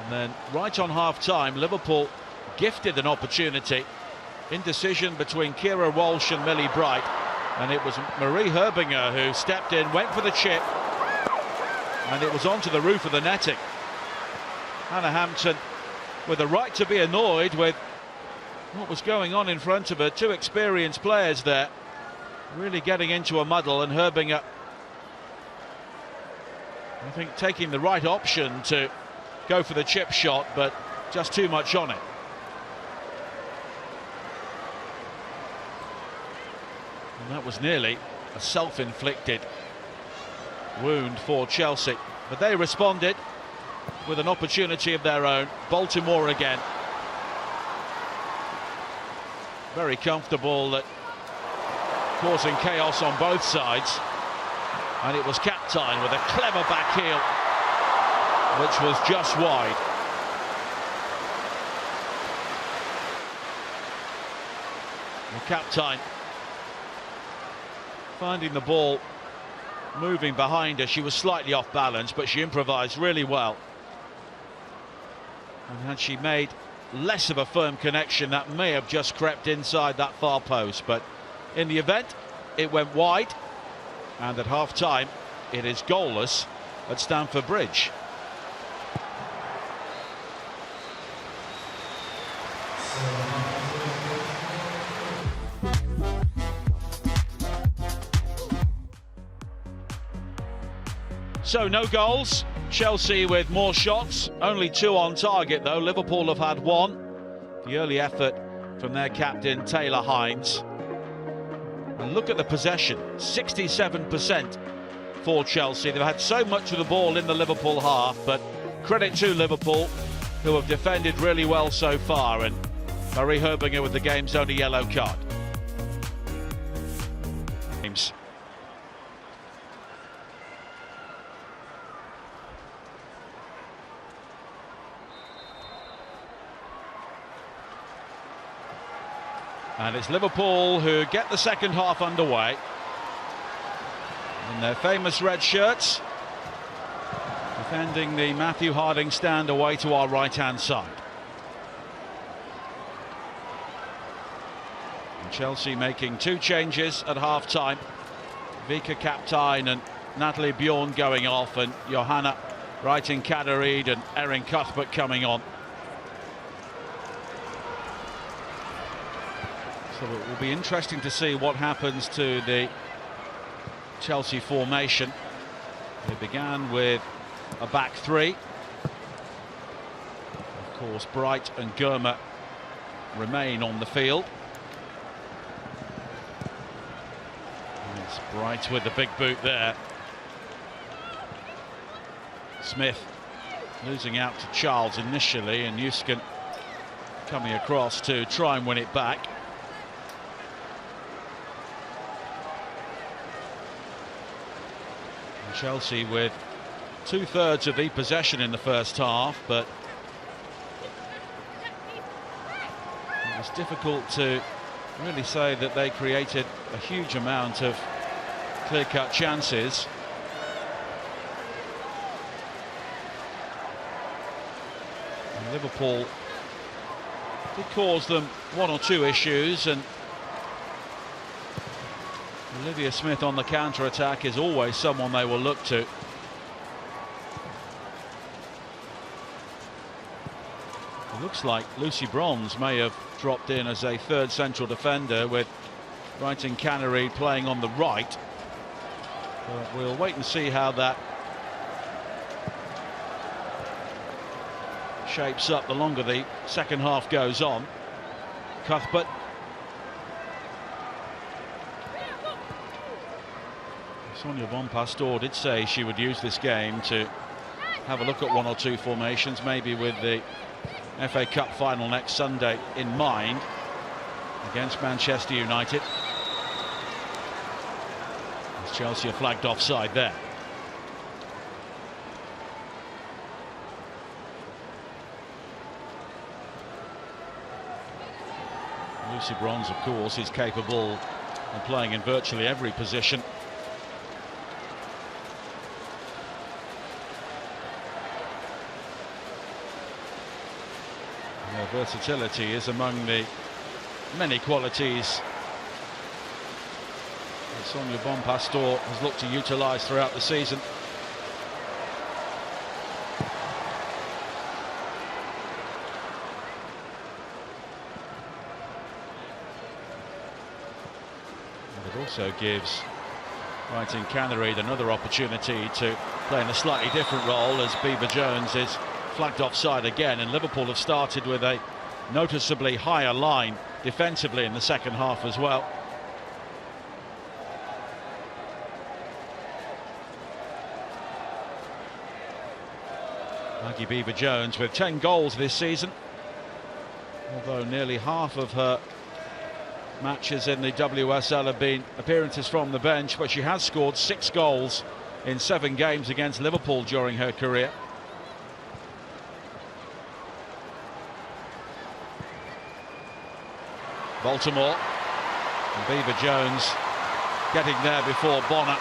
And then right on half-time, Liverpool gifted an opportunity. Indecision between Kira Walsh and Millie Bright, and it was Marie Herbinger who stepped in, went for the chip, and it was onto the roof of the netting. Hannah Hampton with a right to be annoyed with what was going on in front of her. Two experienced players there really getting into a muddle, and Herbinger, I think, taking the right option to go for the chip shot, but just too much on it. And that was nearly a self-inflicted wound for Chelsea, but they responded with an opportunity of their own. Baltimore again. Very comfortable, that causing chaos on both sides. And it was Kaptein with a clever back heel, which was just wide. And Kaptein finding the ball, moving behind her. She was slightly off balance, but she improvised really well. And had she made less of a firm connection, that may have just crept inside that far post. But in the event, it went wide. And at half-time, it is goalless at Stamford Bridge. So no goals. Chelsea with more shots, only 2 on target though. Liverpool have had 1. The early effort from their captain Taylor Hines. And look at the possession, 67% for Chelsea. They've had so much of the ball in the Liverpool half, but credit to Liverpool, who have defended really well so far. And Marie Herbinger with the game's only yellow card. James. And it's Liverpool who get the second half underway in their famous red shirts, defending the Matthew Harding stand away to our right-hand side. And Chelsea making 2 changes at half-time. Vika Kaptein and Natalie Bjorn going off, and Johanna Wrighting-Kaderyd and Erin Cuthbert coming on. So it will be interesting to see what happens to the Chelsea formation. They began with a back 3. Of course, Bright and Gurma remain on the field. And it's Bright with the big boot there. Smith losing out to Charles initially, and Newskin coming across to try and win it back. Chelsea with 2/3 of the possession in the first half, but it was difficult to really say that they created a huge amount of clear-cut chances. And Liverpool did cause them one or two issues, and Olivia Smith on the counter-attack is always someone they will look to. It looks like Lucy Bronze may have dropped in as a third central defender, with Wrighton Cannery playing on the right. But we'll wait and see how that shapes up the longer the second half goes on. Cuthbert. Sonia Bonpastor did say she would use this game to have a look at one or two formations, maybe with the FA Cup final next Sunday in mind against Manchester United. As Chelsea are flagged offside there. Lucy Bronze, of course, is capable of playing in virtually every position. Her versatility is among the many qualities that Sonia Bonpastor has looked to utilise throughout the season. And it also gives Wrighton Cannery another opportunity to play in a slightly different role, as Beaver Jones is flagged offside again, and Liverpool have started with a noticeably higher line defensively in the second half as well. Maggie Beaver Jones with 10 goals this season, although nearly half of her matches in the WSL have been appearances from the bench, but she has scored 6 goals in 7 games against Liverpool during her career. Baltimore, and Beaver Jones getting there before Bonner.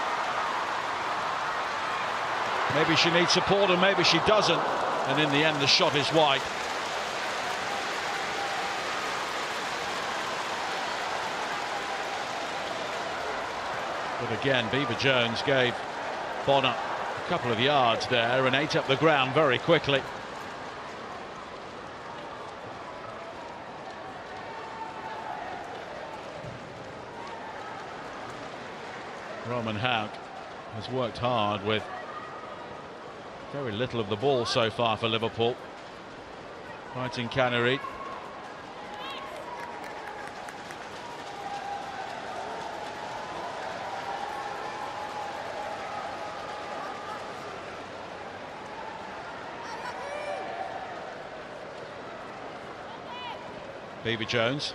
Maybe she needs support and maybe she doesn't, and in the end the shot is wide. But again, Beaver Jones gave Bonner a couple of yards there and ate up the ground very quickly. Roman Haug has worked hard with very little of the ball so far for Liverpool. Wrighton Cannery. Beaver Jones.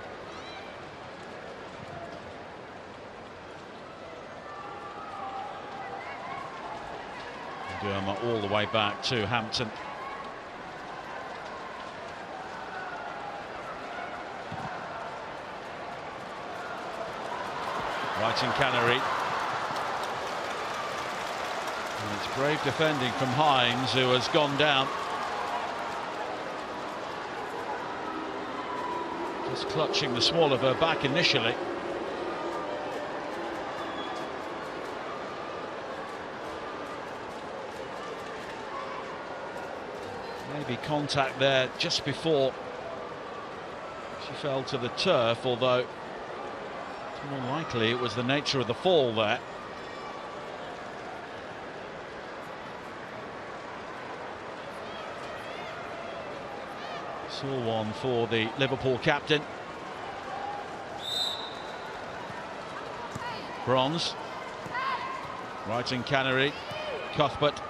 All the way back to Hampton. Wrighton Cannery. And it's brave defending from Hines, who has gone down. Just clutching the small of her back initially. Maybe contact there just before she fell to the turf, although it's more likely it was the nature of the fall there. Saw one for the Liverpool captain. Bronze. Wrighton Cannery. Cuthbert.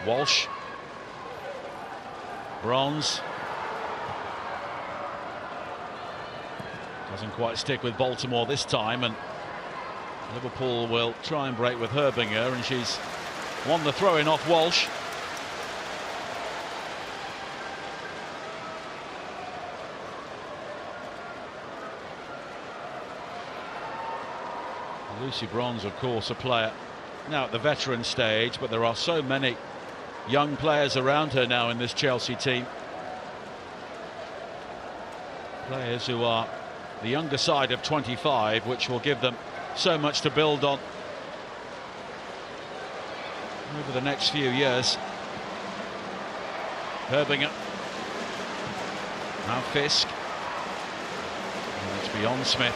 Walsh. Bronze. Doesn't quite stick with Baltimore this time, and Liverpool will try and break with Herbinger, and she's won the throw-in off Walsh. Lucy Bronze, of course, a player now at the veteran stage, but there are so many young players around her now in this Chelsea team. Players who are the younger side of 25, which will give them so much to build on over the next few years. Herbinger. Now Fisk. And it's beyond Smith.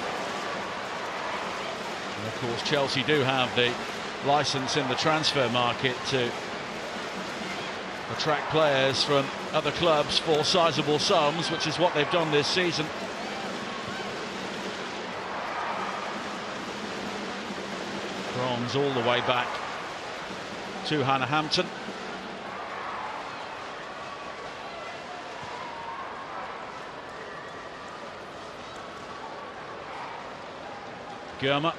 And of course Chelsea do have the licence in the transfer market to attract players from other clubs for sizable sums, which is what they've done this season. Bronze all the way back to Hannah Hampton. Germer.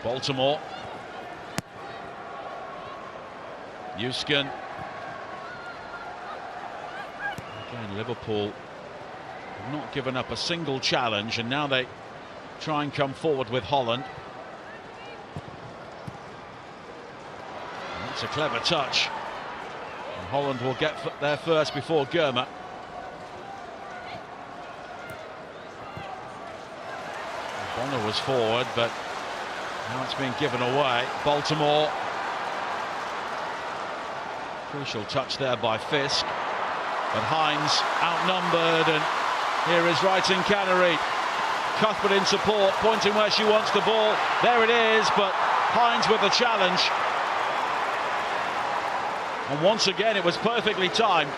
Baltimore. Euskin. Again, Liverpool have not given up a single challenge, and now they try and come forward with Holland. That's a clever touch. And Holland will get there first before Germer. Bonner was forward, but now it's been given away. Baltimore. Crucial touch there by Fisk. But Hines outnumbered, and here is Wrighton Cannery. Cuthbert in support, pointing where she wants the ball. There it is, but Hines with the challenge. And once again, it was perfectly timed.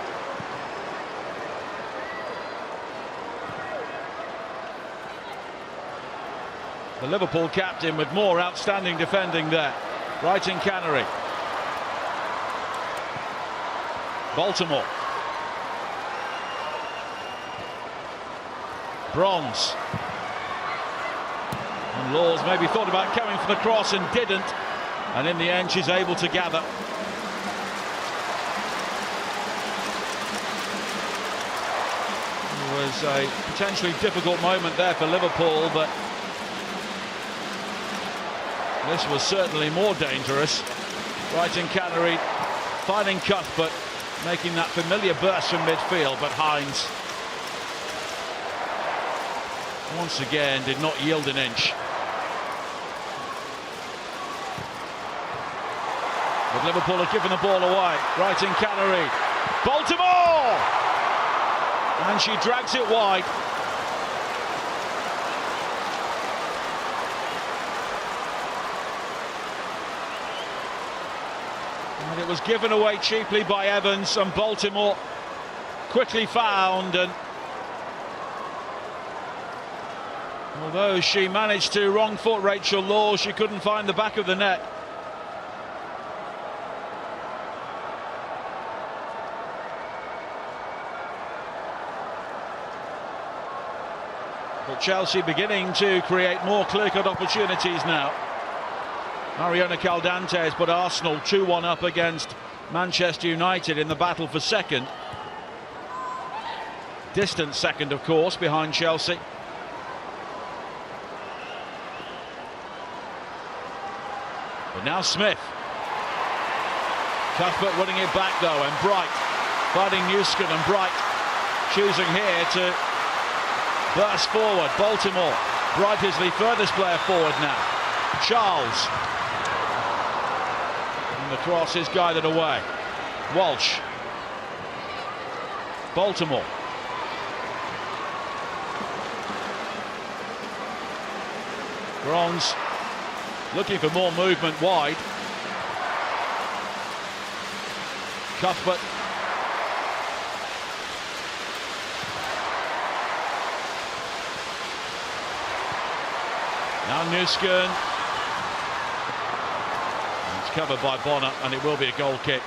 The Liverpool captain with more outstanding defending there. Wrighton Cannery. Baltimore. Bronze. And Laws maybe thought about coming for the cross and didn't. And in the end, she's able to gather. It was a potentially difficult moment there for Liverpool, but this was certainly more dangerous. Wrighton Cannery finding Cuthbert, making that familiar burst from midfield, but Hines once again did not yield an inch. But Liverpool have given the ball away. Wrighton Cannery. Baltimore! And she drags it wide. And it was given away cheaply by Evans, and Baltimore quickly found, and although she managed to wrong foot Rachel Law, she couldn't find the back of the net. But Chelsea beginning to create more clear-cut opportunities now. Mariona Caldante has put Arsenal 2-1 up against Manchester United in the battle for second. Distant second, of course, behind Chelsea. But now Smith. Cuthbert winning it back though, and Bright fighting Newskin, and Bright choosing here to burst forward. Baltimore. Bright is the furthest player forward now. Charles. And the cross is guided away. Walsh. Baltimore. Bronze looking for more movement wide. Cuthbert. Now Newskin. It's covered by Bonner, and it will be a goal kick.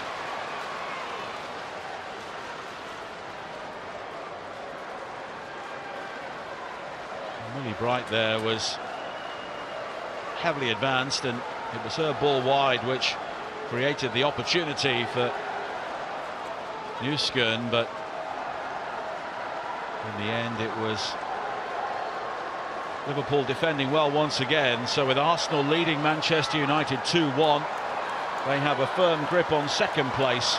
Katie Bright there was heavily advanced, and it was her ball wide which created the opportunity for Newskern, but in the end it was Liverpool defending well once again. So with Arsenal leading Manchester United 2-1, they have a firm grip on second place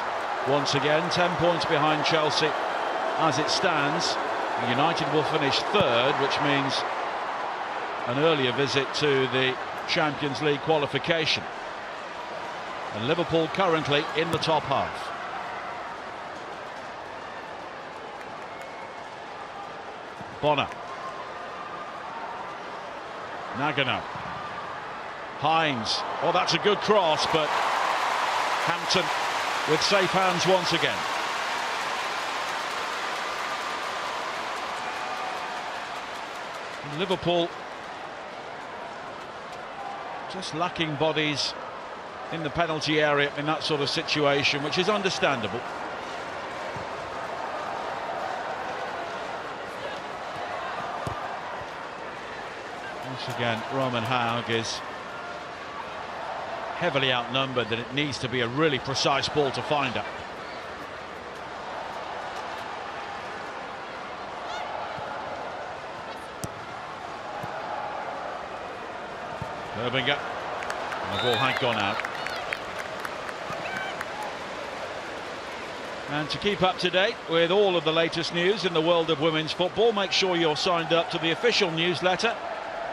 once again, 10 points behind Chelsea as it stands. United will finish third, which means an earlier visit to the Champions League qualification. And Liverpool currently in the top half. Bonner. Nagano. Hines. Oh, that's a good cross, but Hampton with safe hands once again. And Liverpool just lacking bodies in the penalty area in that sort of situation, which is understandable. Once again, Roman Haug is heavily outnumbered, and it needs to be a really precise ball to find her. Herbinger, and the ball had gone out. And to keep up to date with all of the latest news in the world of women's football, make sure you're signed up to the official newsletter,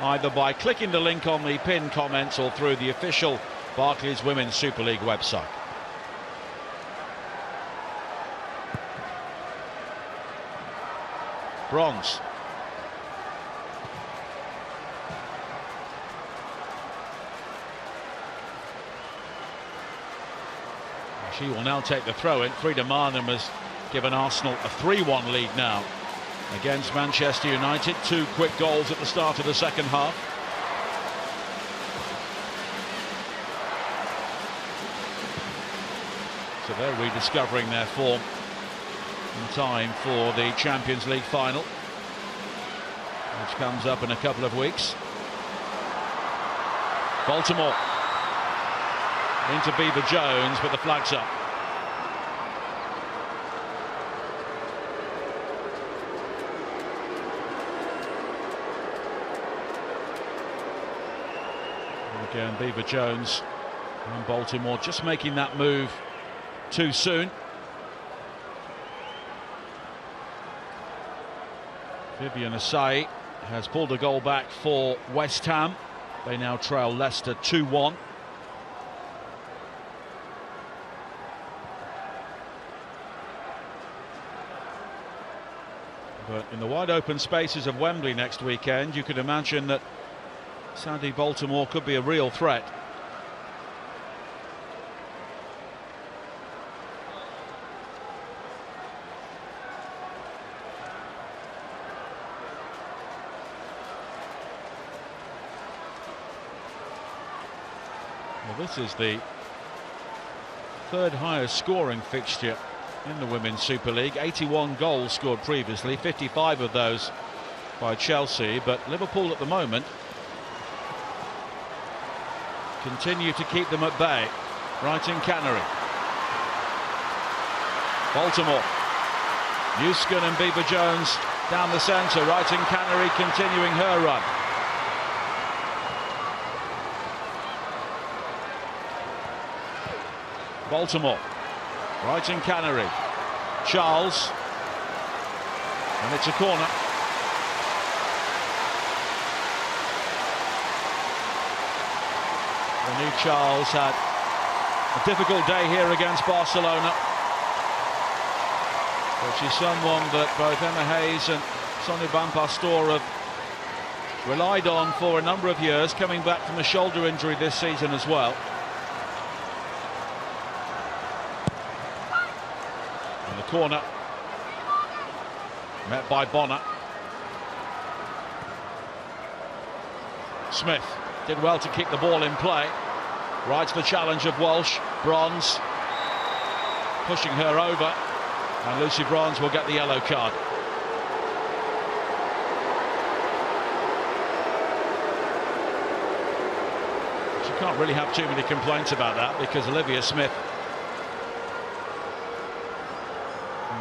either by clicking the link on the pinned comments or through the official Barclays Women's Super League website. Bronze. She will now take the throw-in. Frida Maanum has given Arsenal a 3-1 lead now against Manchester United. 2 quick goals at the start of the second half. So they're rediscovering their form in time for the Champions League final, which comes up in a couple of weeks. Baltimore into Beaver Jones, but the flag's up. And again, Beaver Jones and Baltimore just making that move too soon. Vivian Asai has pulled a goal back for West Ham. They now trail Leicester 2-1. But in the wide open spaces of Wembley next weekend, you could imagine that Sandy Baltimore could be a real threat. Well, this is the third highest scoring fixture in the Women's Super League. 81 goals scored previously, 55 of those by Chelsea, but Liverpool at the moment continue to keep them at bay. Brighton Canary. Baltimore. Newskern and Beaver Jones down the centre. Brighton Canary continuing her run. Baltimore. Brighton Canary. Charles. And it's a corner. The new Charles had a difficult day here against Barcelona, but she's someone that both Emma Hayes and Sonia Van Pastor have relied on for a number of years, coming back from a shoulder injury this season as well. In the corner, met by Bonner. Smith did well to keep the ball in play. Rides the challenge of Walsh. Bronze pushing her over, and Lucy Bronze will get the yellow card. Can't really have too many complaints about that, because Olivia Smith,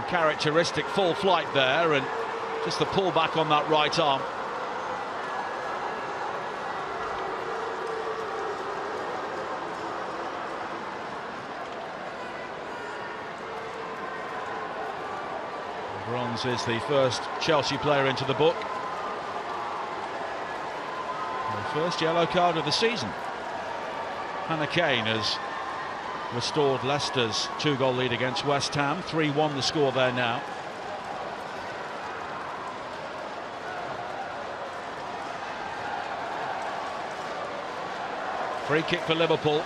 characteristic full flight there, and just the pull back on that right arm. Bronze is the first Chelsea player into the book. The first yellow card of the season. Hannah Kane has restored Leicester's 2-goal lead against West Ham. 3-1 the score there now. Free kick for Liverpool.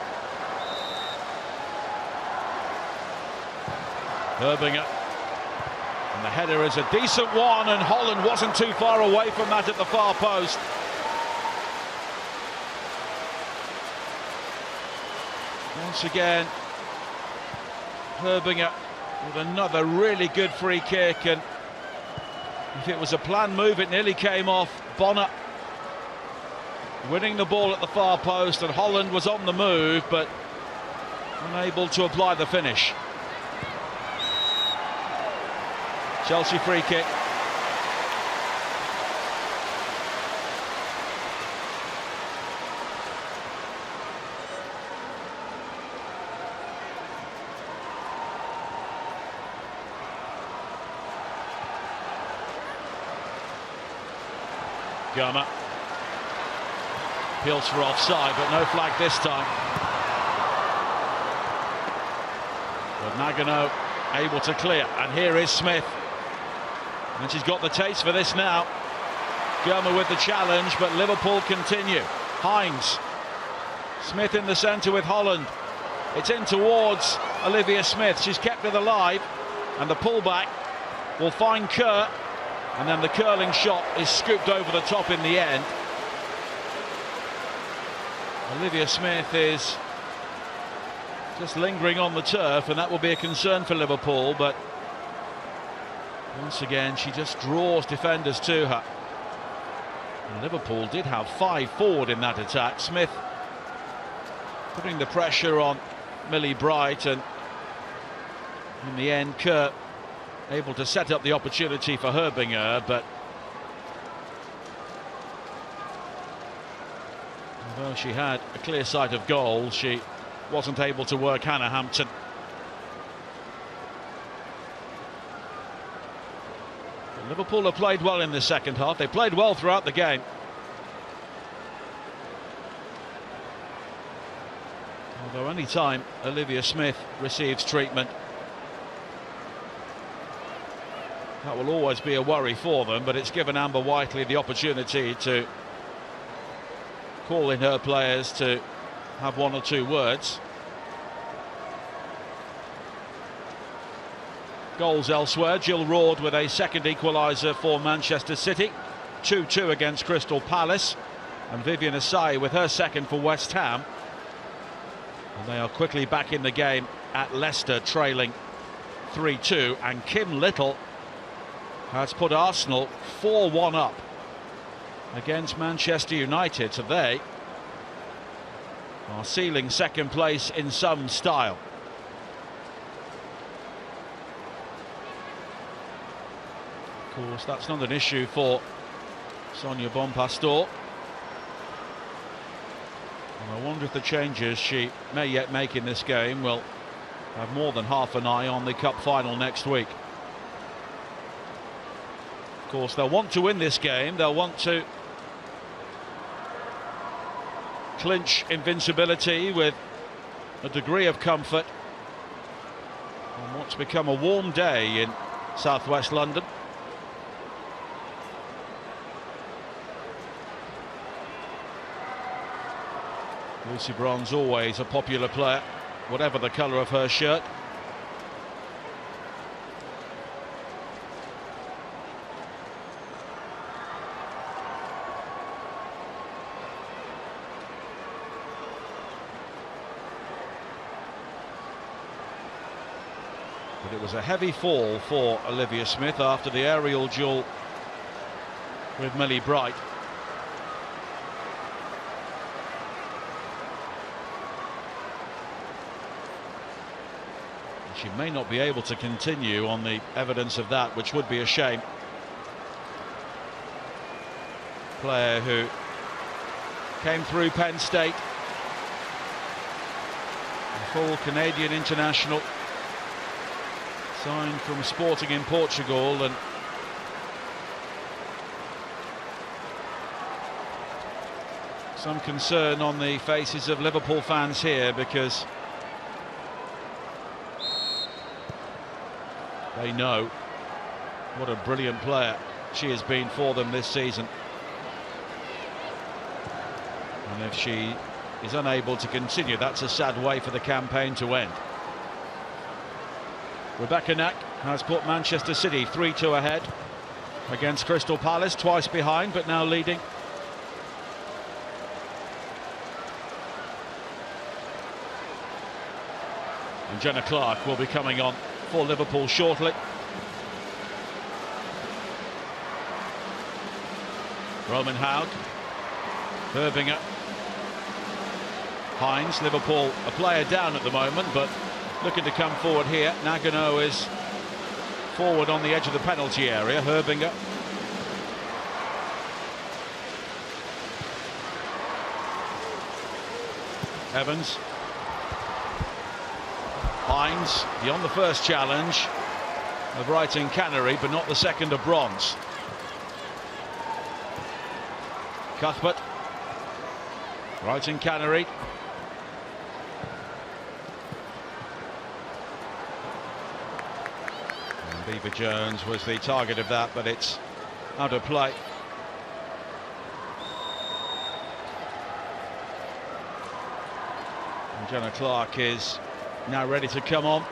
Herbinger. And the header is a decent one, and Holland wasn't too far away from that at the far post. Once again, Herbinger with another really good free kick, and if it was a planned move, it nearly came off. Bonner winning the ball at the far post, and Holland was on the move, but unable to apply the finish. Chelsea free kick. Gama appeals for offside, but no flag this time. But Nagano able to clear, and here is Smith, and she's got the taste for this now. Gama with the challenge, but Liverpool continue. Hines, Smith in the centre with Holland. It's in towards Olivia Smith. She's kept it alive, and the pullback will find Kerr. And then the curling shot is scooped over the top in the end. Olivia Smith is just lingering on the turf, and that will be a concern for Liverpool, but once again she just draws defenders to her. And Liverpool did have 5 forward in that attack. Smith putting the pressure on Millie Bright, and in the end Kerr able to set up the opportunity for Herbinger, but although she had a clear sight of goal, she wasn't able to work Hannah Hampton. But Liverpool have played well in the second half. They played well throughout the game. Although any time Olivia Smith receives treatment, that will always be a worry for them, but it's given Amber Whiteley the opportunity to call in her players to have 1 or 2 words. Goals elsewhere. Jill Roord with a second equaliser for Manchester City. 2-2 against Crystal Palace. And Vivian Asai with her second for West Ham. And they are quickly back in the game at Leicester, trailing 3-2. And Kim Little has put Arsenal 4-1 up against Manchester United. So they are sealing second place in some style. Of course, that's not an issue for Sonia Bonpastor. And I wonder if the changes she may yet make in this game will have more than half an eye on the cup final next week. Of course, they'll want to win this game. They'll want to clinch invincibility with a degree of comfort on what's become a warm day in southwest London. Lucy Bronze always a popular player, whatever the colour of her shirt. But it was a heavy fall for Olivia Smith after the aerial duel with Millie Bright. She may not be able to continue on the evidence of that, which would be a shame. Player who came through Penn State, a full Canadian international, signed from Sporting in Portugal, and some concern on the faces of Liverpool fans here, because they know what a brilliant player she has been for them this season. And if she is unable to continue, that's a sad way for the campaign to end. Rebecca Knack has put Manchester City 3-2 ahead against Crystal Palace, twice behind but now leading. And Jenna Clark will be coming on for Liverpool shortly. Roman Haug, Herbinger, Hines. Liverpool a player down at the moment, but looking to come forward here. Nagano is forward on the edge of the penalty area. Herbinger. Evans. Hines beyond the first challenge of Brighton Canary, but not the second of bronze. Cuthbert. Brighton Canary. And Beaver Jones was the target of that, but it's out of play. And Jenna Clark is now ready to come on.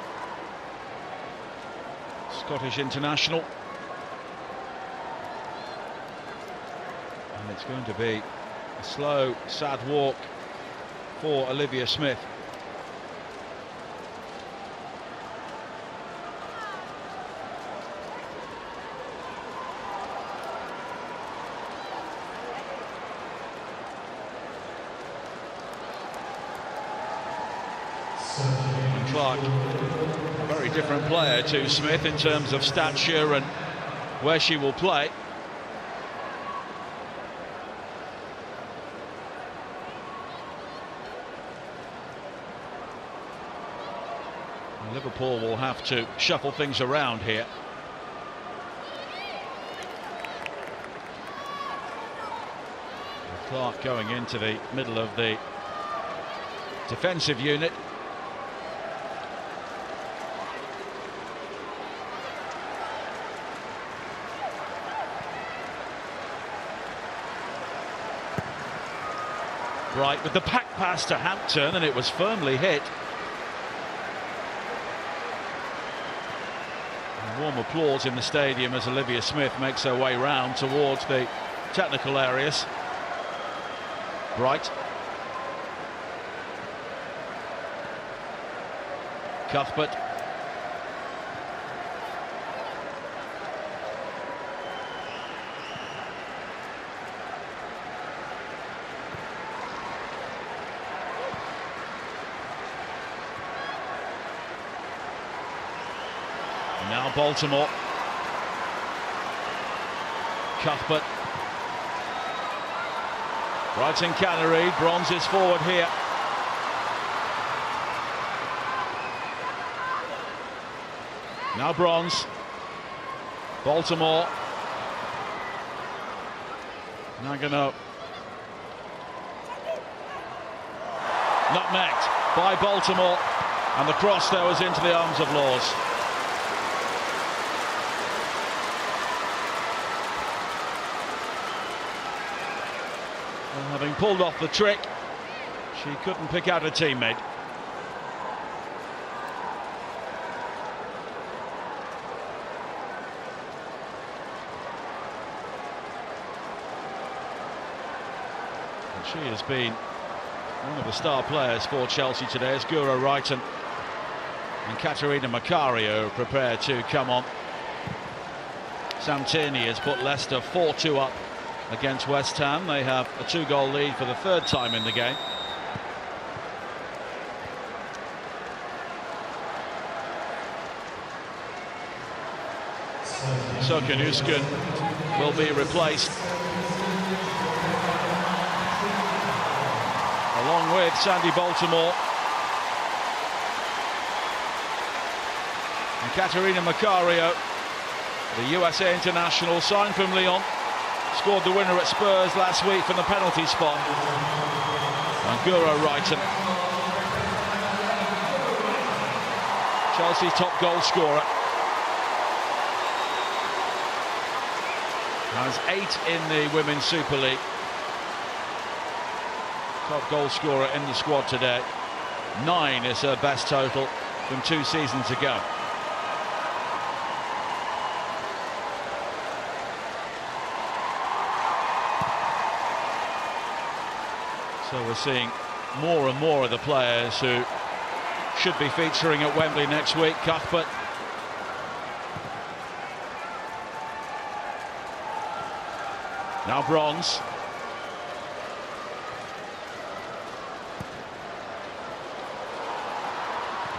Scottish international. And it's going to be a slow, sad walk for Olivia Smith. Clark, a very different player to Smith in terms of stature and where she will play. And Liverpool will have to shuffle things around here. And Clark going into the middle of the defensive unit. Right, with the back pass to Hampton, and it was firmly hit. And warm applause in the stadium as Olivia Smith makes her way round towards the technical areas. Bright. Cuthbert. Now Baltimore. Cuthbert. Brighton Canary. Bronze is forward here. Now Bronze. Baltimore. Nagano. Nutmegged by Baltimore. And the cross there was into the arms of Laws. Having pulled off the trick, she couldn't pick out a teammate. And she has been one of the star players for Chelsea today, as Guro Wrighton and Katerina Macario prepared to come on. Sam Tierney has put Leicester 4-2 up against West Ham. They have a 2-goal lead for the third time in the game. Sokanuskan will be replaced, along with Sandy Baltimore. And Katerina Macario, the USA international, signed from Lyon, scored the winner at Spurs last week from the penalty spot. And Guro Reiten, Chelsea's top goal scorer, has 8 in the Women's Super League. Top goal scorer in the squad today. 9 is her best total from 2 seasons ago. So we're seeing more and more of the players who should be featuring at Wembley next week. Cuthbert, now Bronze.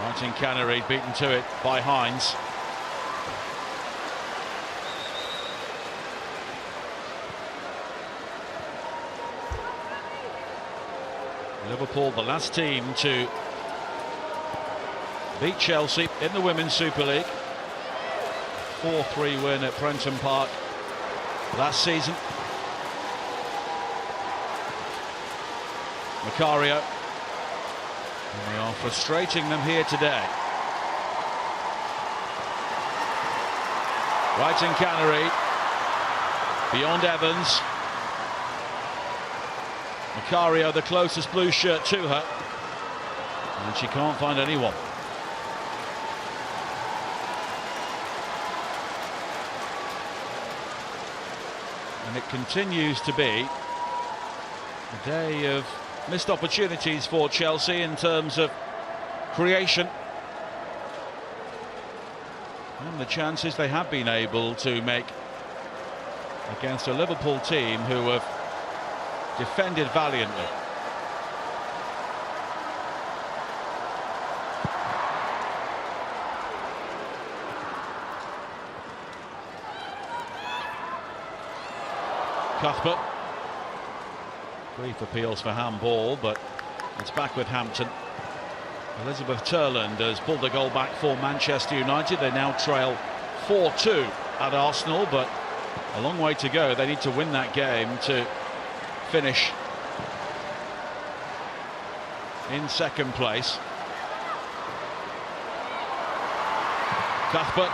Martin Canary beaten to it by Hines. Liverpool, the last team to beat Chelsea in the Women's Super League. 4-3 win at Prenton Park last season. Macario, and they are frustrating them here today. Reiten Canary, beyond Evans. Macario, the closest blue shirt to her, and she can't find anyone. And it continues to be a day of missed opportunities for Chelsea in terms of creation, and the chances they have been able to make against a Liverpool team who have defended valiantly. Cuthbert, brief appeals for handball, but it's back with Hampton. Elizabeth Turland has pulled the goal back for Manchester United. They now trail 4-2 at Arsenal, but a long way to go. They need to win that game to finish in second place. Cuthbert.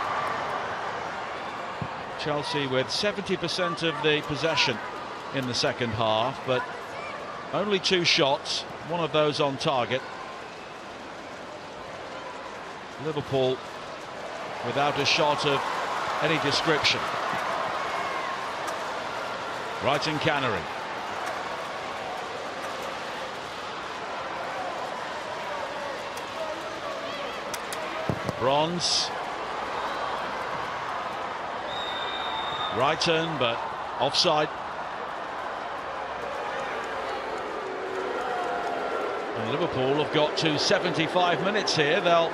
Chelsea with 70% of the possession in the second half, but only 2 shots, one of those on target. Liverpool without a shot of any description. Reiten Canary. Bronze. Reiten, but offside. And Liverpool have got to 75 minutes here. They'll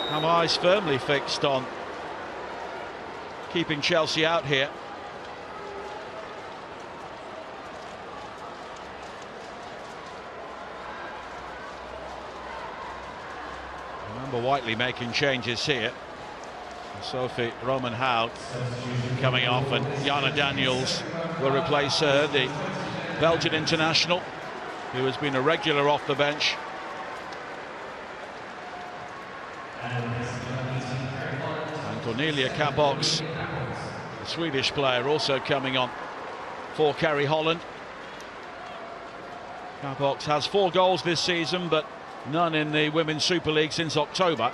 have eyes firmly fixed on keeping Chelsea out here. Remember Whiteley making changes here. Sophie Roman-Haug coming off, and Jana Daniels will replace her, the Belgian international who has been a regular off the bench. And Cornelia Cabox, the Swedish player, also coming on for Kerry Holland. Cabox has 4 goals this season, but none in the Women's Super League since October.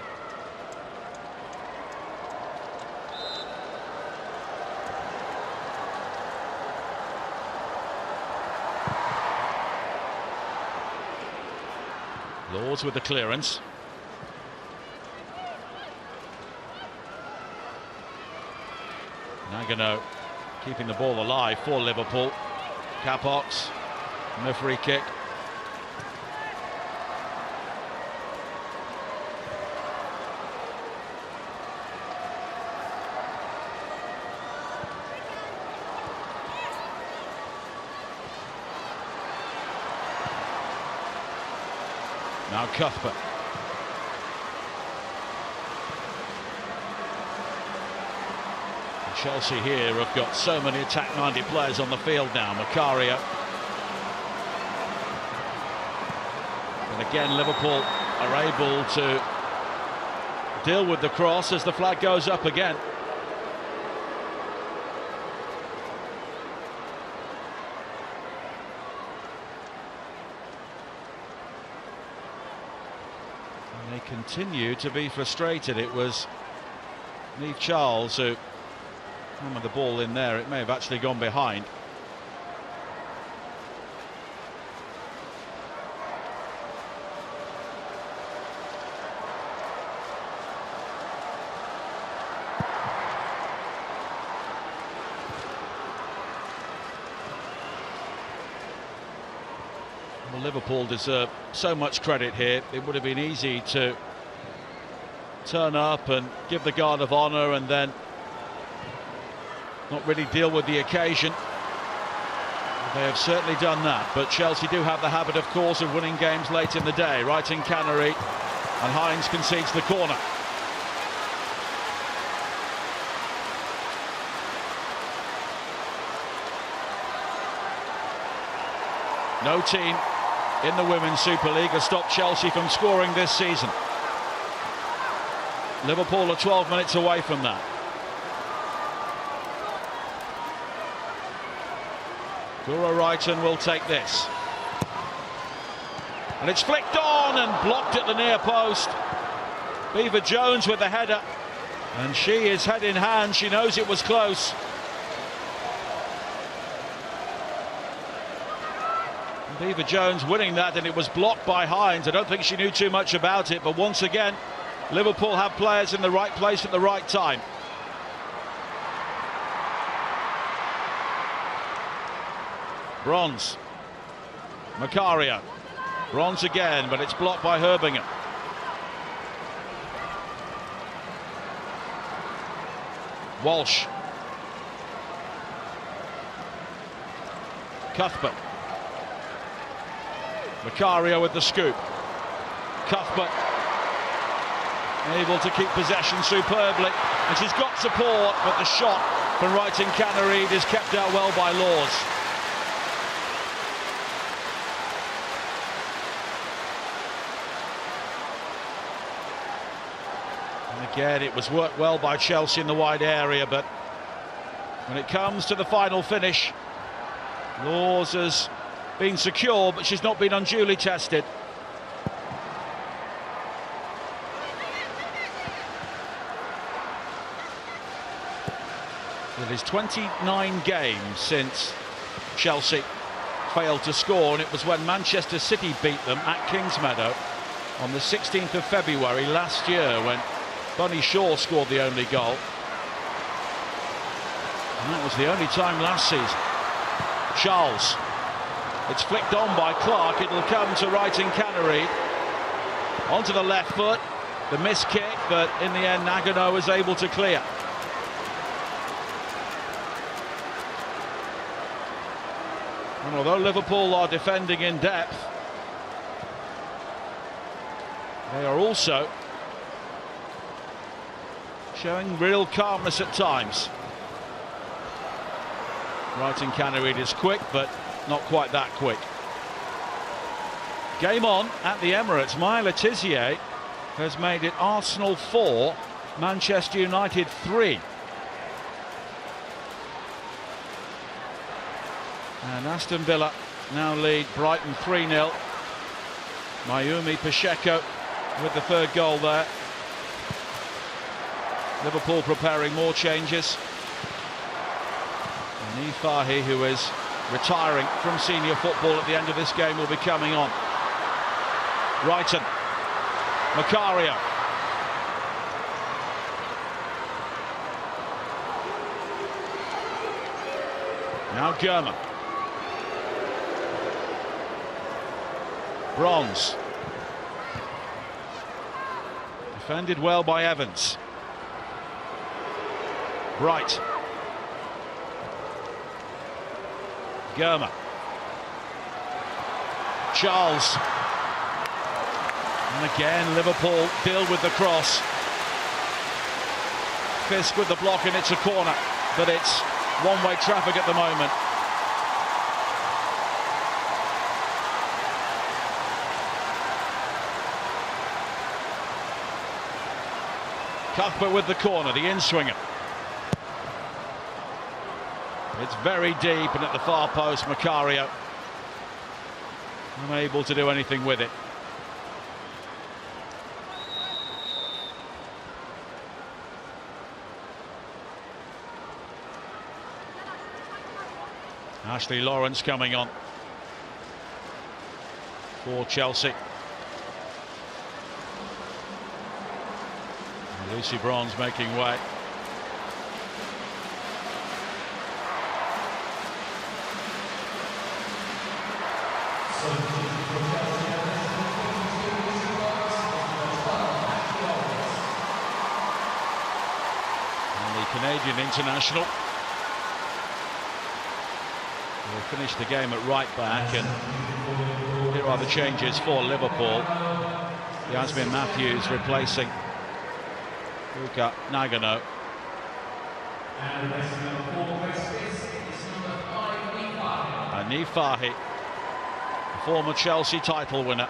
Lords with the clearance. Nagano keeping the ball alive for Liverpool. Cabox, no free kick. Now Cuthbert. Chelsea here have got so many attack-minded players on the field now. Macario. And again, Liverpool are able to deal with the cross as the flag goes up again. And they continue to be frustrated. It was Niamh Charles who hammered the ball in there. It may have actually gone behind. Well, Liverpool deserve so much credit here. It would have been easy to turn up and give the guard of honour and then not really deal with the occasion. They have certainly done that, but Chelsea do have the habit, of course, of winning games late in the day. Right in Canary, and Hines concedes the corner. No team in the Women's Super League has stopped Chelsea from scoring this season. Liverpool are 12 minutes away from that. Guro Wrighton will take this. And it's flicked on and blocked at the near post. Beaver Jones with the header. And she is head in hand. She knows it was close. And Beaver Jones winning that, and it was blocked by Hines. I don't think she knew too much about it, but once again, Liverpool have players in the right place at the right time. Bronze. Macario. Bronze again, but it's blocked by Herbinger. Walsh. Cuthbert. Macario with the scoop. Cuthbert able to keep possession superbly, and she's got support, but the shot from right in Canary is kept out well by Laws. And again, it was worked well by Chelsea in the wide area, but when it comes to the final finish, Laws has been secure, but she's not been unduly tested. It is 29 games since Chelsea failed to score, and it was when Manchester City beat them at Kingsmeadow on the 16th of February last year when Bunny Shaw scored the only goal. And that was the only time last season. Charles. It's flicked on by Clark. It'll come to right in Canary. Onto the left foot. The missed kick, but in the end Nagano is able to clear. And although Liverpool are defending in depth, they are also showing real calmness at times. Right in Canary is quick, but not quite that quick. Game on at the Emirates. Maya Le Tissier has made it Arsenal 4, Manchester United 3. And Aston Villa now lead Brighton 3-0. Mayumi Pacheco with the third goal there. Liverpool preparing more changes. And Fahy, who is retiring from senior football at the end of this game, will be coming on. Wrighton. Macario. Now Germa. Bronze. Defended well by Evans. Bright. Germa. Charles. And again, Liverpool deal with the cross. Fisk with the block, and it's a corner, but it's one-way traffic at the moment. Cuthbert with the corner, the in-swinger. It's very deep, and at the far post, Macario unable to do anything with it. Ashley Lawrence coming on for Chelsea. And Lucy Bronze making way. And the Canadian international will finish the game at right back, and here are the changes for Liverpool. Yasmin Matthews replacing Ruka Nagano. Anif Fahy, the former Chelsea title winner,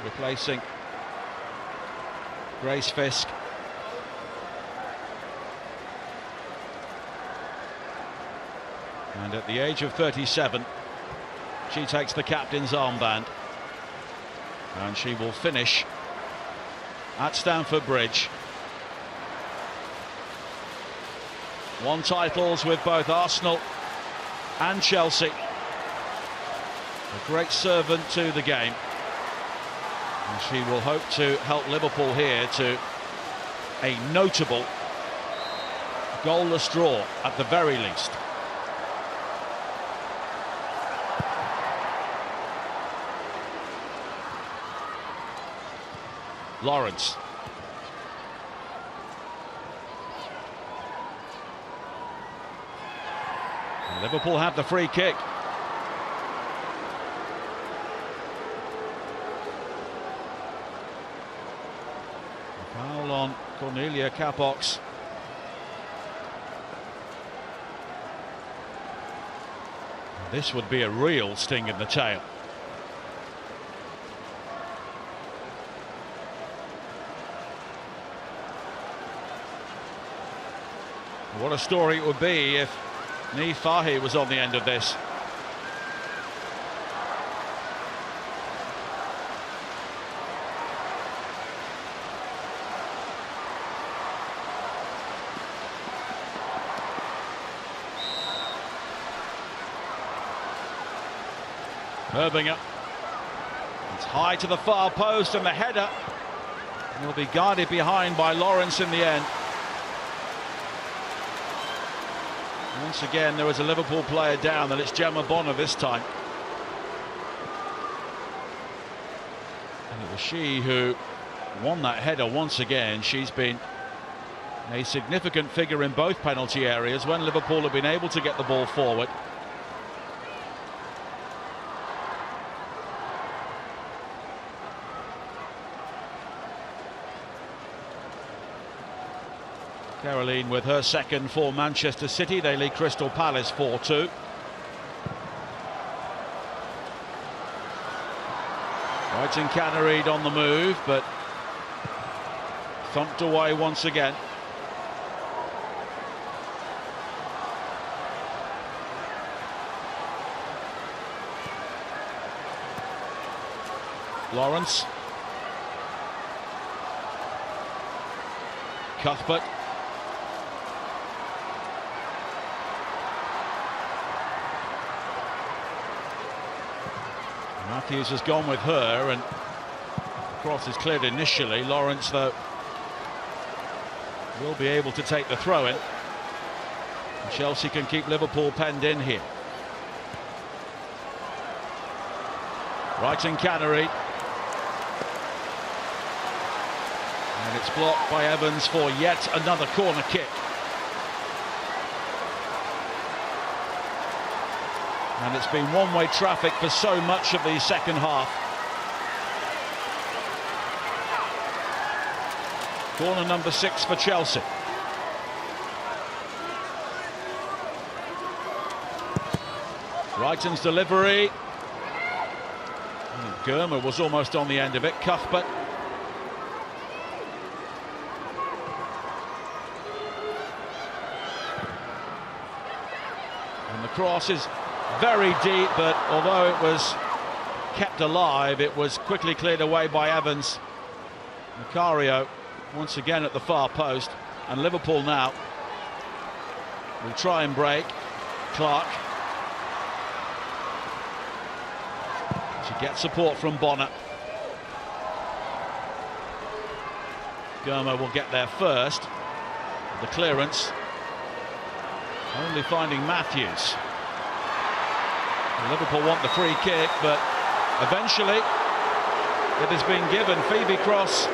replacing Grace Fisk. And at the age of 37, she takes the captain's armband, and she will finish at Stamford Bridge. Won titles with both Arsenal and Chelsea. A great servant to the game, and she will hope to help Liverpool here to a notable goalless draw at the very least. Lawrence. And Liverpool have the free kick. Foul on Cornelia Capox. This would be a real sting in the tail. What a story it would be if Anif Fahy was on the end of this. Herbinger. It's high to the far post, and the header will be guarded behind by Lawrence in the end. Once again, there was a Liverpool player down, and it's Gemma Bonner this time. And it was she who won that header once again. She's been a significant figure in both penalty areas when Liverpool have been able to get the ball forward. Caroline with her second for Manchester City. They lead Crystal Palace 4-2. Brighton Cannereed on the move, but thumped away once again. Lawrence. Cuthbert. Matthews has gone with her, and the cross is cleared initially. Lawrence, though, will be able to take the throw in. And Chelsea can keep Liverpool penned in here. Brighton Cannery. And it's blocked by Evans for yet another corner kick. And it's been one-way traffic for so much of the second half. Corner number 6 for Chelsea. Brighton's delivery. Germer was almost on the end of it. Cuthbert. And the cross is very deep, but although it was kept alive, it was quickly cleared away by Evans. Macario once again at the far post, and Liverpool now will try and break. Clark. To get support from Bonner. Germer will get there first. The clearance. Only finding Matthews. Liverpool want the free kick, but eventually it has been given. Phoebe Cross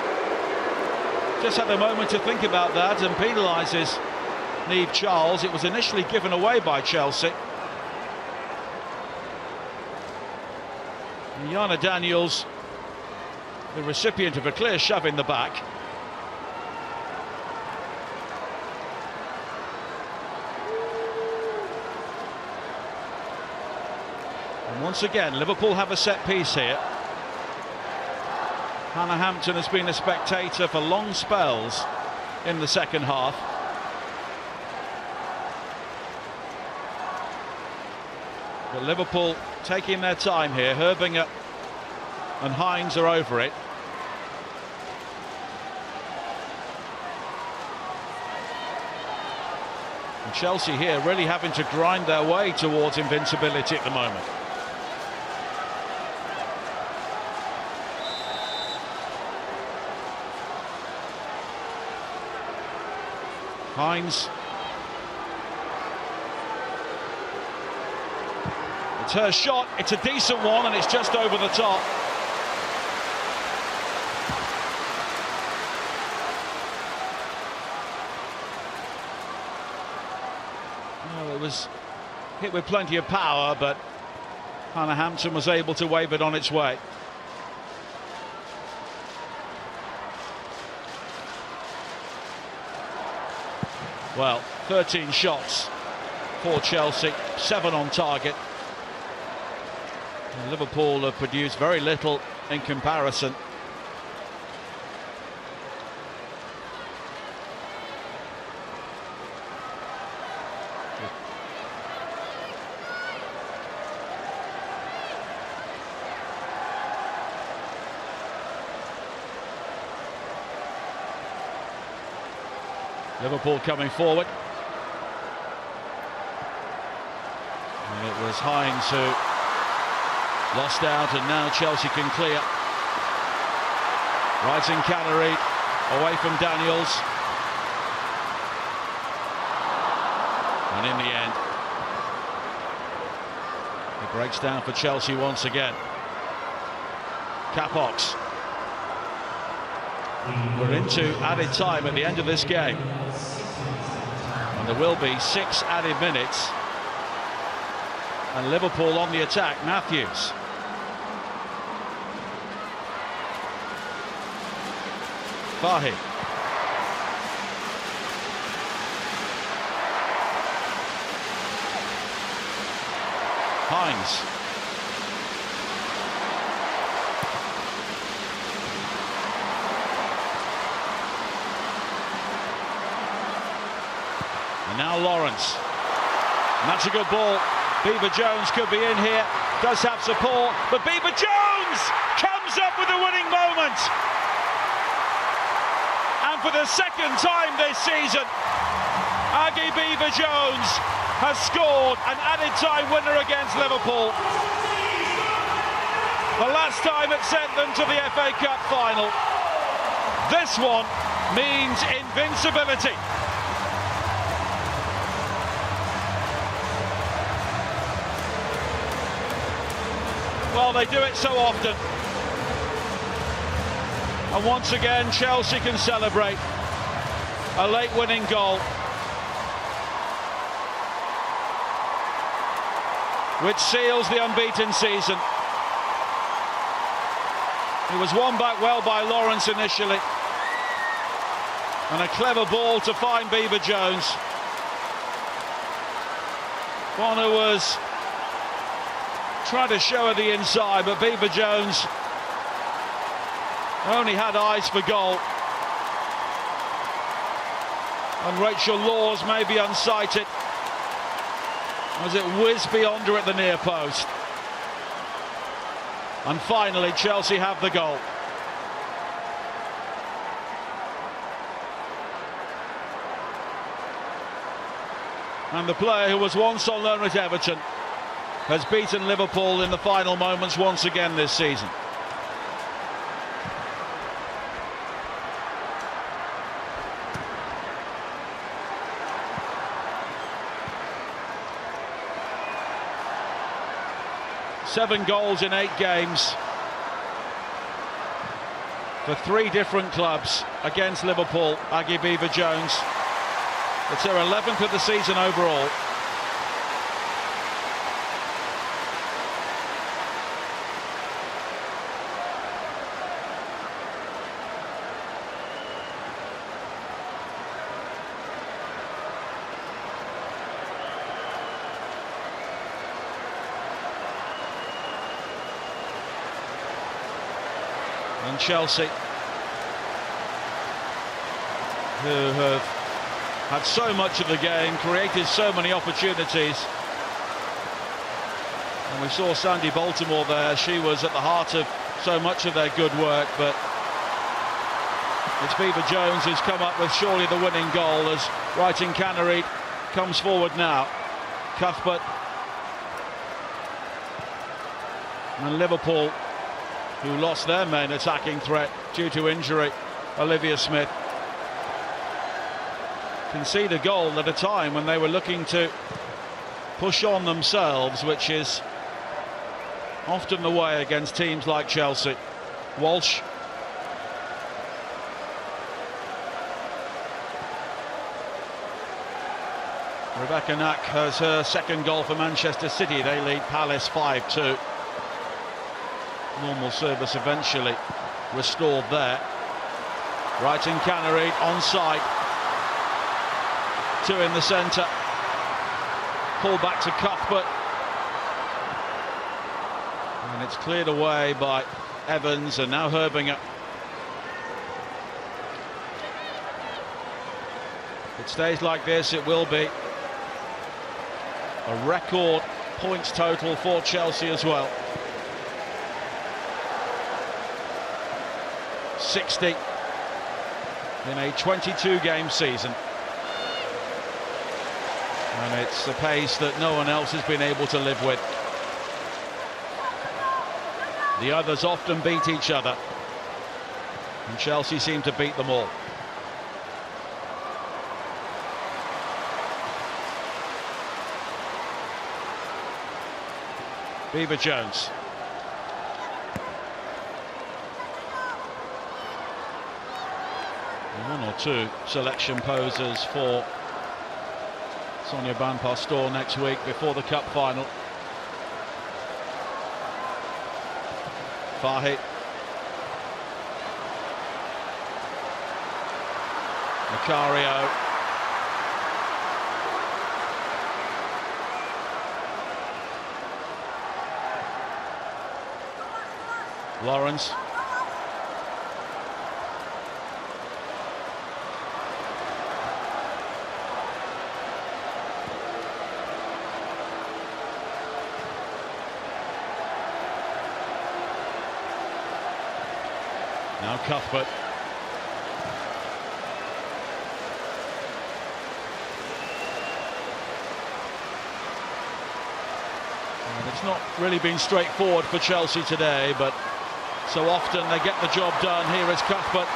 just had a moment to think about that and penalises Niamh Charles. It was initially given away by Chelsea. And Jana Daniels, the recipient of a clear shove in the back. And once again, Liverpool have a set piece here. Hannah Hampton has been a spectator for long spells in the second half. But Liverpool taking their time here. Herbinger and Hines are over it. And Chelsea here really having to grind their way towards invincibility at the moment. Hines. It's her shot, it's a decent one, and it's just over the top. Well, it was hit with plenty of power, but Hannah Hampton was able to wave it on its way. Well, 13 shots for Chelsea, 7 on target. And Liverpool have produced very little in comparison. Liverpool coming forward. And it was Hines who lost out, and now Chelsea can clear. Rising Canary away from Daniels. And in the end, it breaks down for Chelsea once again. Capox. We're into added time at the end of this game. And there will be 6 added minutes. And Liverpool on the attack. Matthews. Fahy. Hines. And now Lawrence. And that's a good ball. Beaver Jones could be in here. Does have support. But Beaver Jones comes up with a winning moment. And for the second time this season, Aggie Beaver Jones has scored an added time winner against Liverpool. The last time it sent them to the FA Cup final. This one means invincibility. Well, they do it so often. And once again, Chelsea can celebrate a late winning goal, which seals the unbeaten season. It was won back well by Lawrence initially. And a clever ball to find Beaver Jones. Bonner was trying to show her the inside, but Beaver Jones only had eyes for goal. And Rachel Laws may be unsighted as it whizzed beyond her at the near post. And finally Chelsea have the goal. And the player who was once on loan at Everton has beaten Liverpool in the final moments once again this season. Seven goals in 8 games for 3 different clubs against Liverpool. Aggie Beaver Jones. It's her 11th of the season overall. And Chelsea, who have had so much of the game, created so many opportunities. And we saw Sandy Baltimore there. She was at the heart of so much of their good work, but it's Beaver Jones who's come up with surely the winning goal as Wrighting Canary comes forward now. Cuthbert and Liverpool, who lost their main attacking threat due to injury, Olivia Smith, concede a goal at a time when they were looking to push on themselves, which is often the way against teams like Chelsea. Walsh. Rebecca Knack has her second goal for Manchester City. They lead Palace 5-2. Normal service eventually restored there. Wrighting Canary onside. 2 in the centre. Pull back to Cuthbert. And it's cleared away by Evans, and now Herbinger. If it stays like this, it will be a record points total for Chelsea as well. 60 in a 22-game season. And it's a pace that no one else has been able to live with. The others often beat each other, and Chelsea seem to beat them all. Beaver Jones. One or two selection posers for Sonia Van Pastor next week before the cup final. Fahy. Macario. Lawrence. Now Cuthbert. And it's not really been straightforward for Chelsea today, but so often they get the job done. Here is Cuthbert.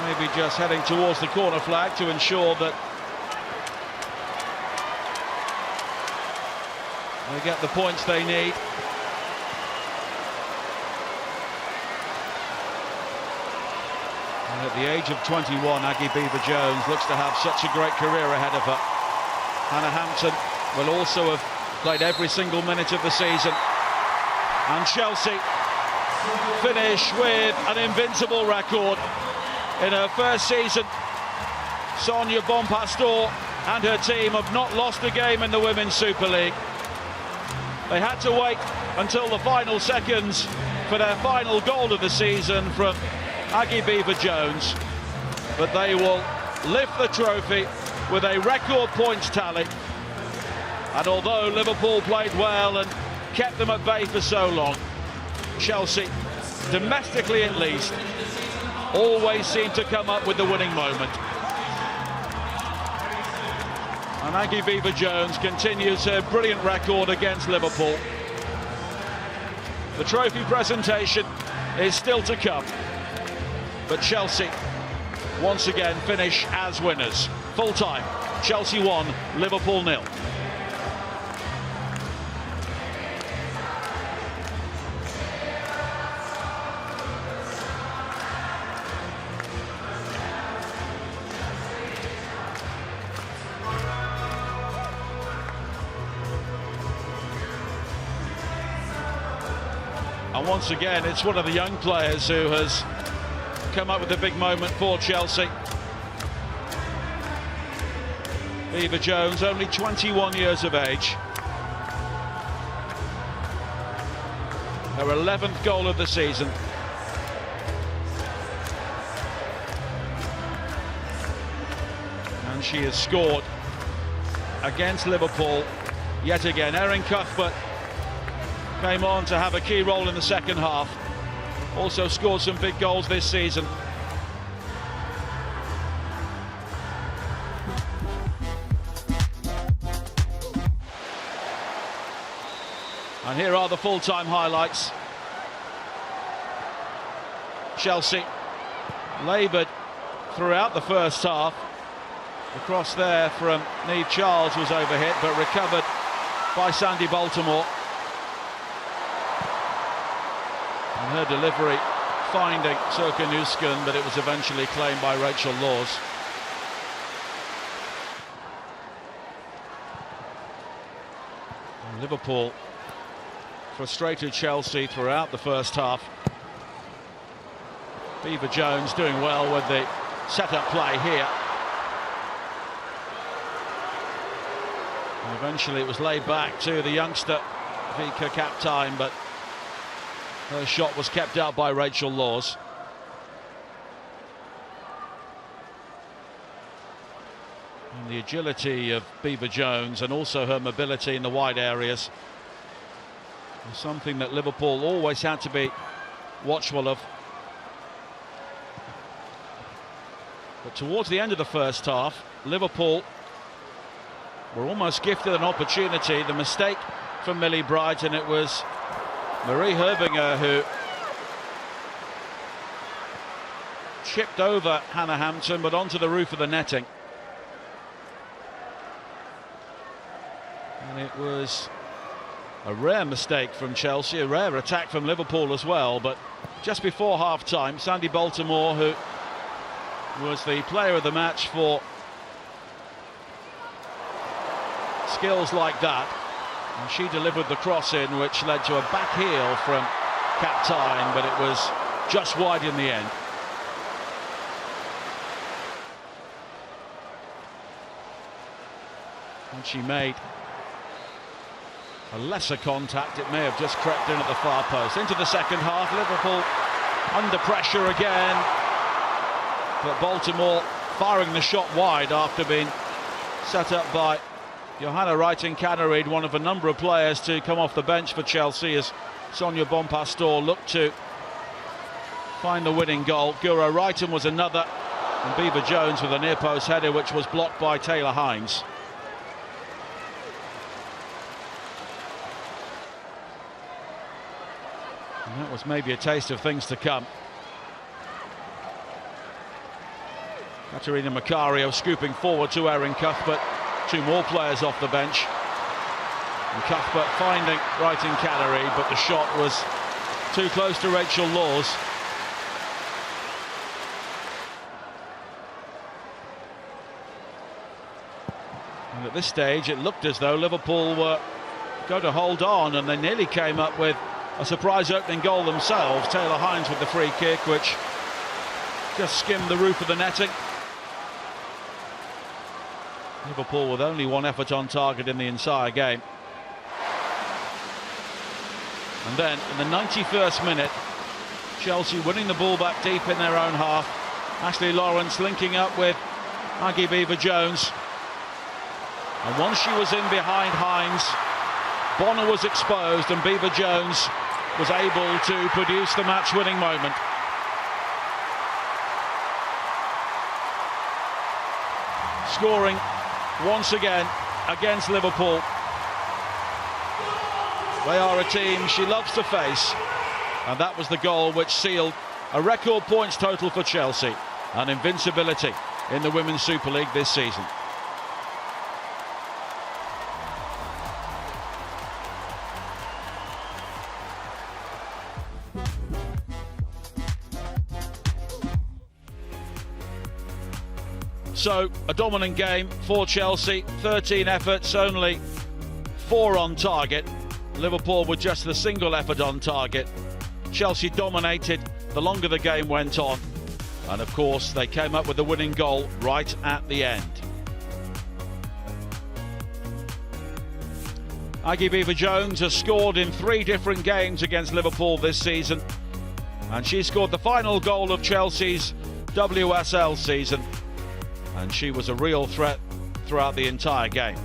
Maybe just heading towards the corner flag to ensure that they get the points they need. And at the age of 21, Aggie Beaver Jones looks to have such a great career ahead of her. Hannah Hampton will also have played every single minute of the season. And Chelsea finish with an invincible record. in her first season. Sonia Bonpastor and her team have not lost a game in the Women's Super League. They had to wait until the final seconds for their final goal of the season from Aggie Beever-Jones, but they will lift the trophy with a record points tally. And although Liverpool played well and kept them at bay for so long, Chelsea, domestically at least, always seem to come up with the winning moment. And Aggie Beever-Jones continues her brilliant record against Liverpool. The trophy presentation is still to come, but Chelsea once again finish as winners. Full time, Chelsea 1, Liverpool 0. And once again, it's one of the young players who has come up with a big moment for Chelsea. Beever-Jones, only 21 years of age. Her 11th goal of the season. And she has scored against Liverpool yet again. Erin Cuthbert came on to have a key role in the second half. Also scored some big goals this season. And here are the full-time highlights. Chelsea laboured throughout the first half. The cross there from Niamh Charles was overhit, but recovered by Sandy Baltimore. And her delivery finding Serka Nusken, but it was eventually claimed by Rachel Laws. And Liverpool frustrated Chelsea throughout the first half. Beever-Jones doing well with the set-up play here. And eventually it was laid back to the youngster, Vika Kaptein, but her shot was kept out by Rachel Laws. And the agility of Beever-Jones and also her mobility in the wide areas was something that Liverpool always had to be watchful of. But towards the end of the first half, Liverpool were almost gifted an opportunity. The mistake from Millie Bright, and it was Marie Herbinger who chipped over Hannah Hampton, but onto the roof of the netting. And it was a rare mistake from Chelsea, a rare attack from Liverpool as well. But just before half-time, Sandy Baltimore, who was the player of the match for skills like that, and she delivered the cross in, which led to a back heel from Kaptein, but it was just wide in the end. And she made a lesser contact. It may have just crept in at the far post. Into the second half, Liverpool under pressure again, but Baltimore firing the shot wide after being set up by Johanna Reiten-Kaneryd, one of a number of players to come off the bench for Chelsea, as Sonia Bonpastor looked to find the winning goal. Guro Reiten was another, and Beever-Jones with a near post header which was blocked by Taylor Hines. And that was maybe a taste of things to come. Katerina Macario scooping forward to Erin Cuthbert. Two more players off the bench. And Cuthbert finding Reiten-Kaneryd, but the shot was too close to Rachel Laws. And at this stage it looked as though Liverpool were going to hold on, and they nearly came up with a surprise opening goal themselves. Taylor Hines with the free kick, which just skimmed the roof of the netting. Liverpool with only one effort on target in the entire game. And then in the 91st minute, Chelsea winning the ball back deep in their own half. Ashley Lawrence linking up with Aggie Beever-Jones. And once she was in behind Hines, Bonner was exposed and Beever-Jones was able to produce the match-winning moment. Scoring once again against Liverpool. They are a team she loves to face, and that was the goal which sealed a record points total for Chelsea and invincibility in the Women's Super League this season. So, a dominant game for Chelsea, 13 efforts, only 4 on target. Liverpool with just the single effort on target. Chelsea dominated the longer the game went on. And of course, they came up with the winning goal right at the end. Aggie Beever-Jones has scored in 3 different games against Liverpool this season. And she scored the final goal of Chelsea's WSL season. And she was a real threat throughout the entire game.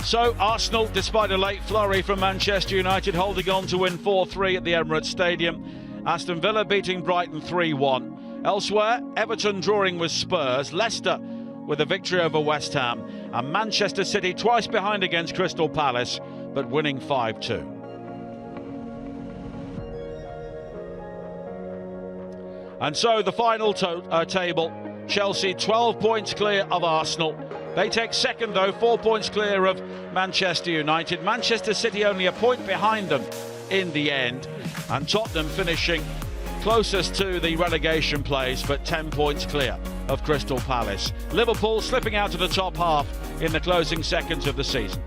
So Arsenal, despite a late flurry from Manchester United, holding on to win 4-3 at the Emirates Stadium. Aston Villa beating Brighton 3-1. Elsewhere, Everton drawing with Spurs, Leicester with a victory over West Ham, and Manchester City twice behind against Crystal Palace, but winning 5-2. And so the final table, Chelsea 12 points clear of Arsenal. They take second though, 4 points clear of Manchester United. Manchester City only a point behind them in the end. And Tottenham finishing closest to the relegation place, but 10 points clear of Crystal Palace. Liverpool slipping out of the top half in the closing seconds of the season.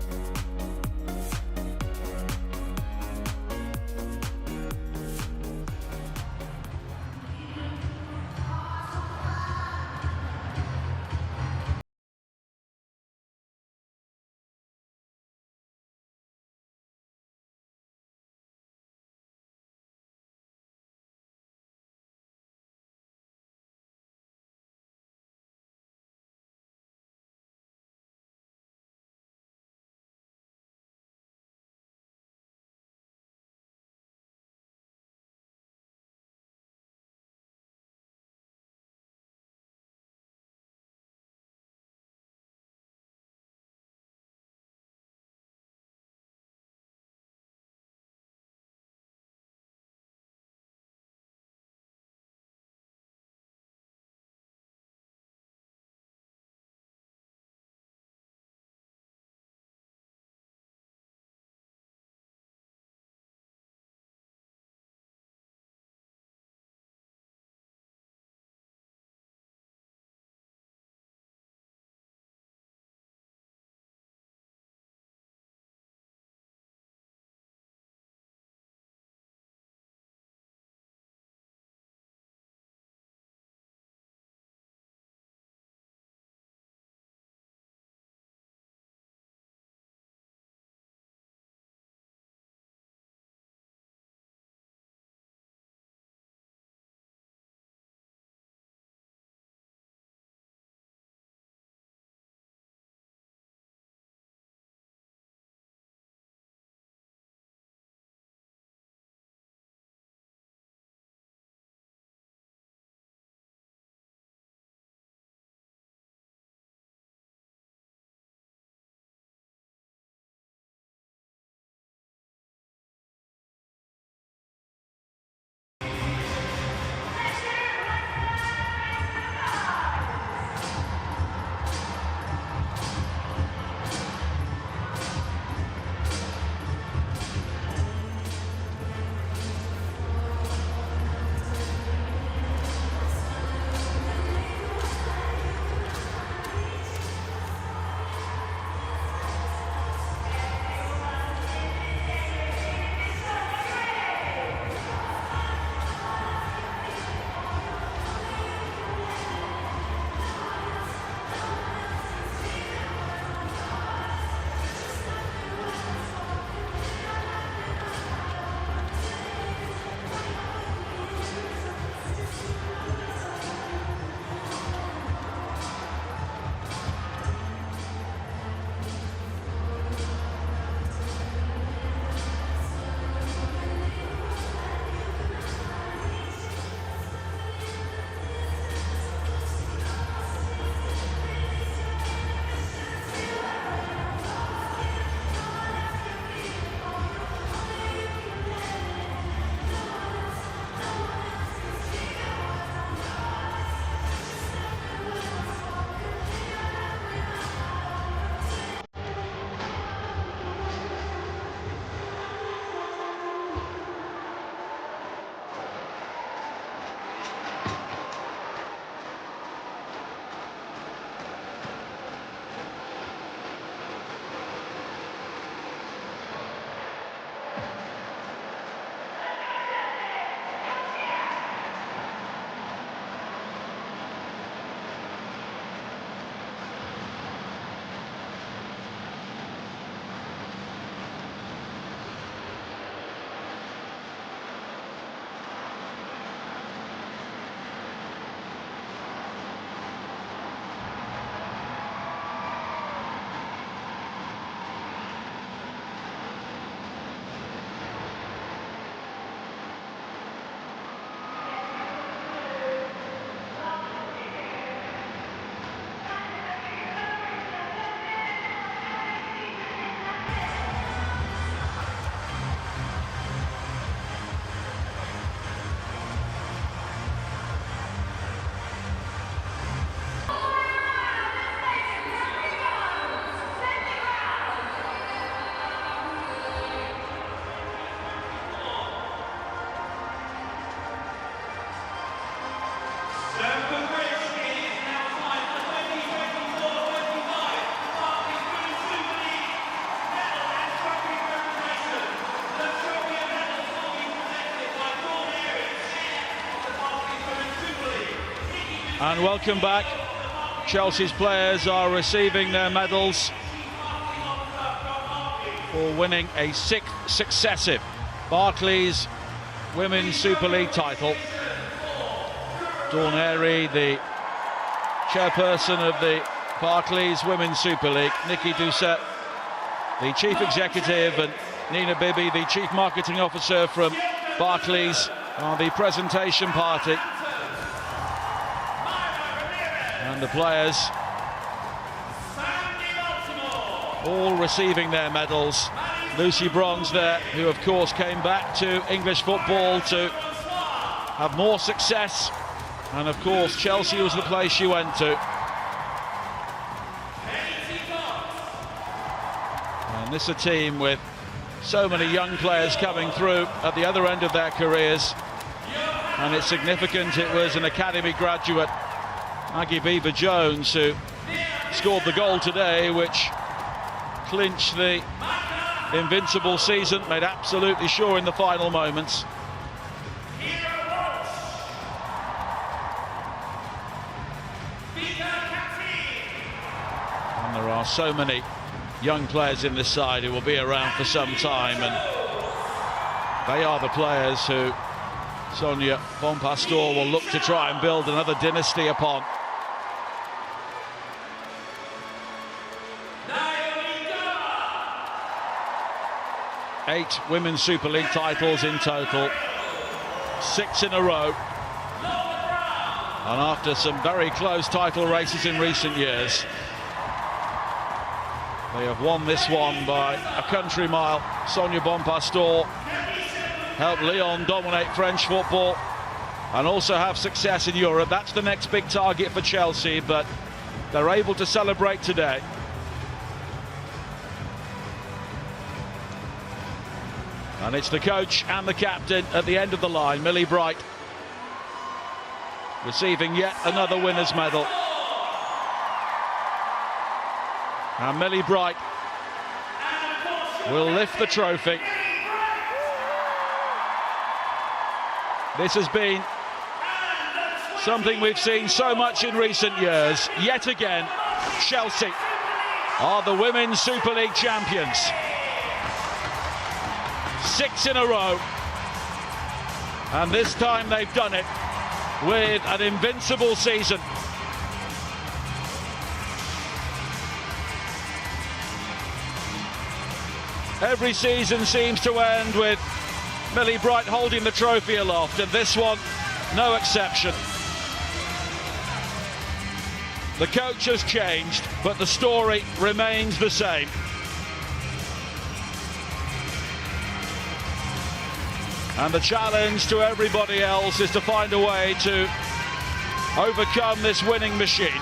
And welcome back. Chelsea's players are receiving their medals for winning a 6th successive Barclays Women's Super League title. Dawn Airy, the chairperson of the Barclays Women's Super League, Nikki Doucette, the chief executive, and Nina Bibby, the chief marketing officer from Barclays, are the presentation party. And the players all receiving their medals. Lucy Bronze there, who of course came back to English football to have more success, and of course Chelsea was the place she went to. And this is a team with so many young players coming through at the other end of their careers, and it's significant it was an academy graduate, Maggie Beever-Jones, who scored the goal today which clinched the invincible season, made absolutely sure in the final moments. And there are so many young players in this side who will be around for some time, and they are the players who Sonia Bonpastor will look to try and build another dynasty upon. Eight Women's Super League titles in total, 6 in a row, and after some very close title races in recent years, they have won this one by a country mile. Sonia Bonpastor helped Lyon dominate French football and also have success in Europe. That's the next big target for Chelsea, but they're able to celebrate today. And it's the coach and the captain at the end of the line, Millie Bright, receiving yet another winner's medal. And Millie Bright will lift the trophy. This has been something we've seen so much in recent years. Yet again, Chelsea are the Women's Super League champions. 6 in a row, and this time they've done it with an invincible season. Every season seems to end with Millie Bright holding the trophy aloft, and this one no exception. The coach has changed, but the story remains the same. And the challenge to everybody else is to find a way to overcome this winning machine.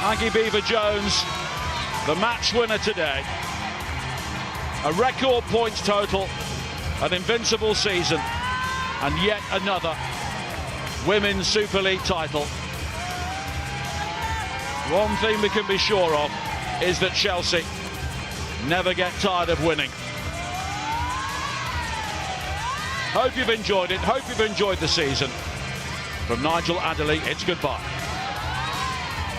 Maggie Beever-Jones, the match winner today. A record points total, an invincible season, and yet another Women's Super League title. One thing we can be sure of is that Chelsea never get tired of winning. Hope you've enjoyed it. Hope you've enjoyed the season. From Nigel Adderley, it's goodbye.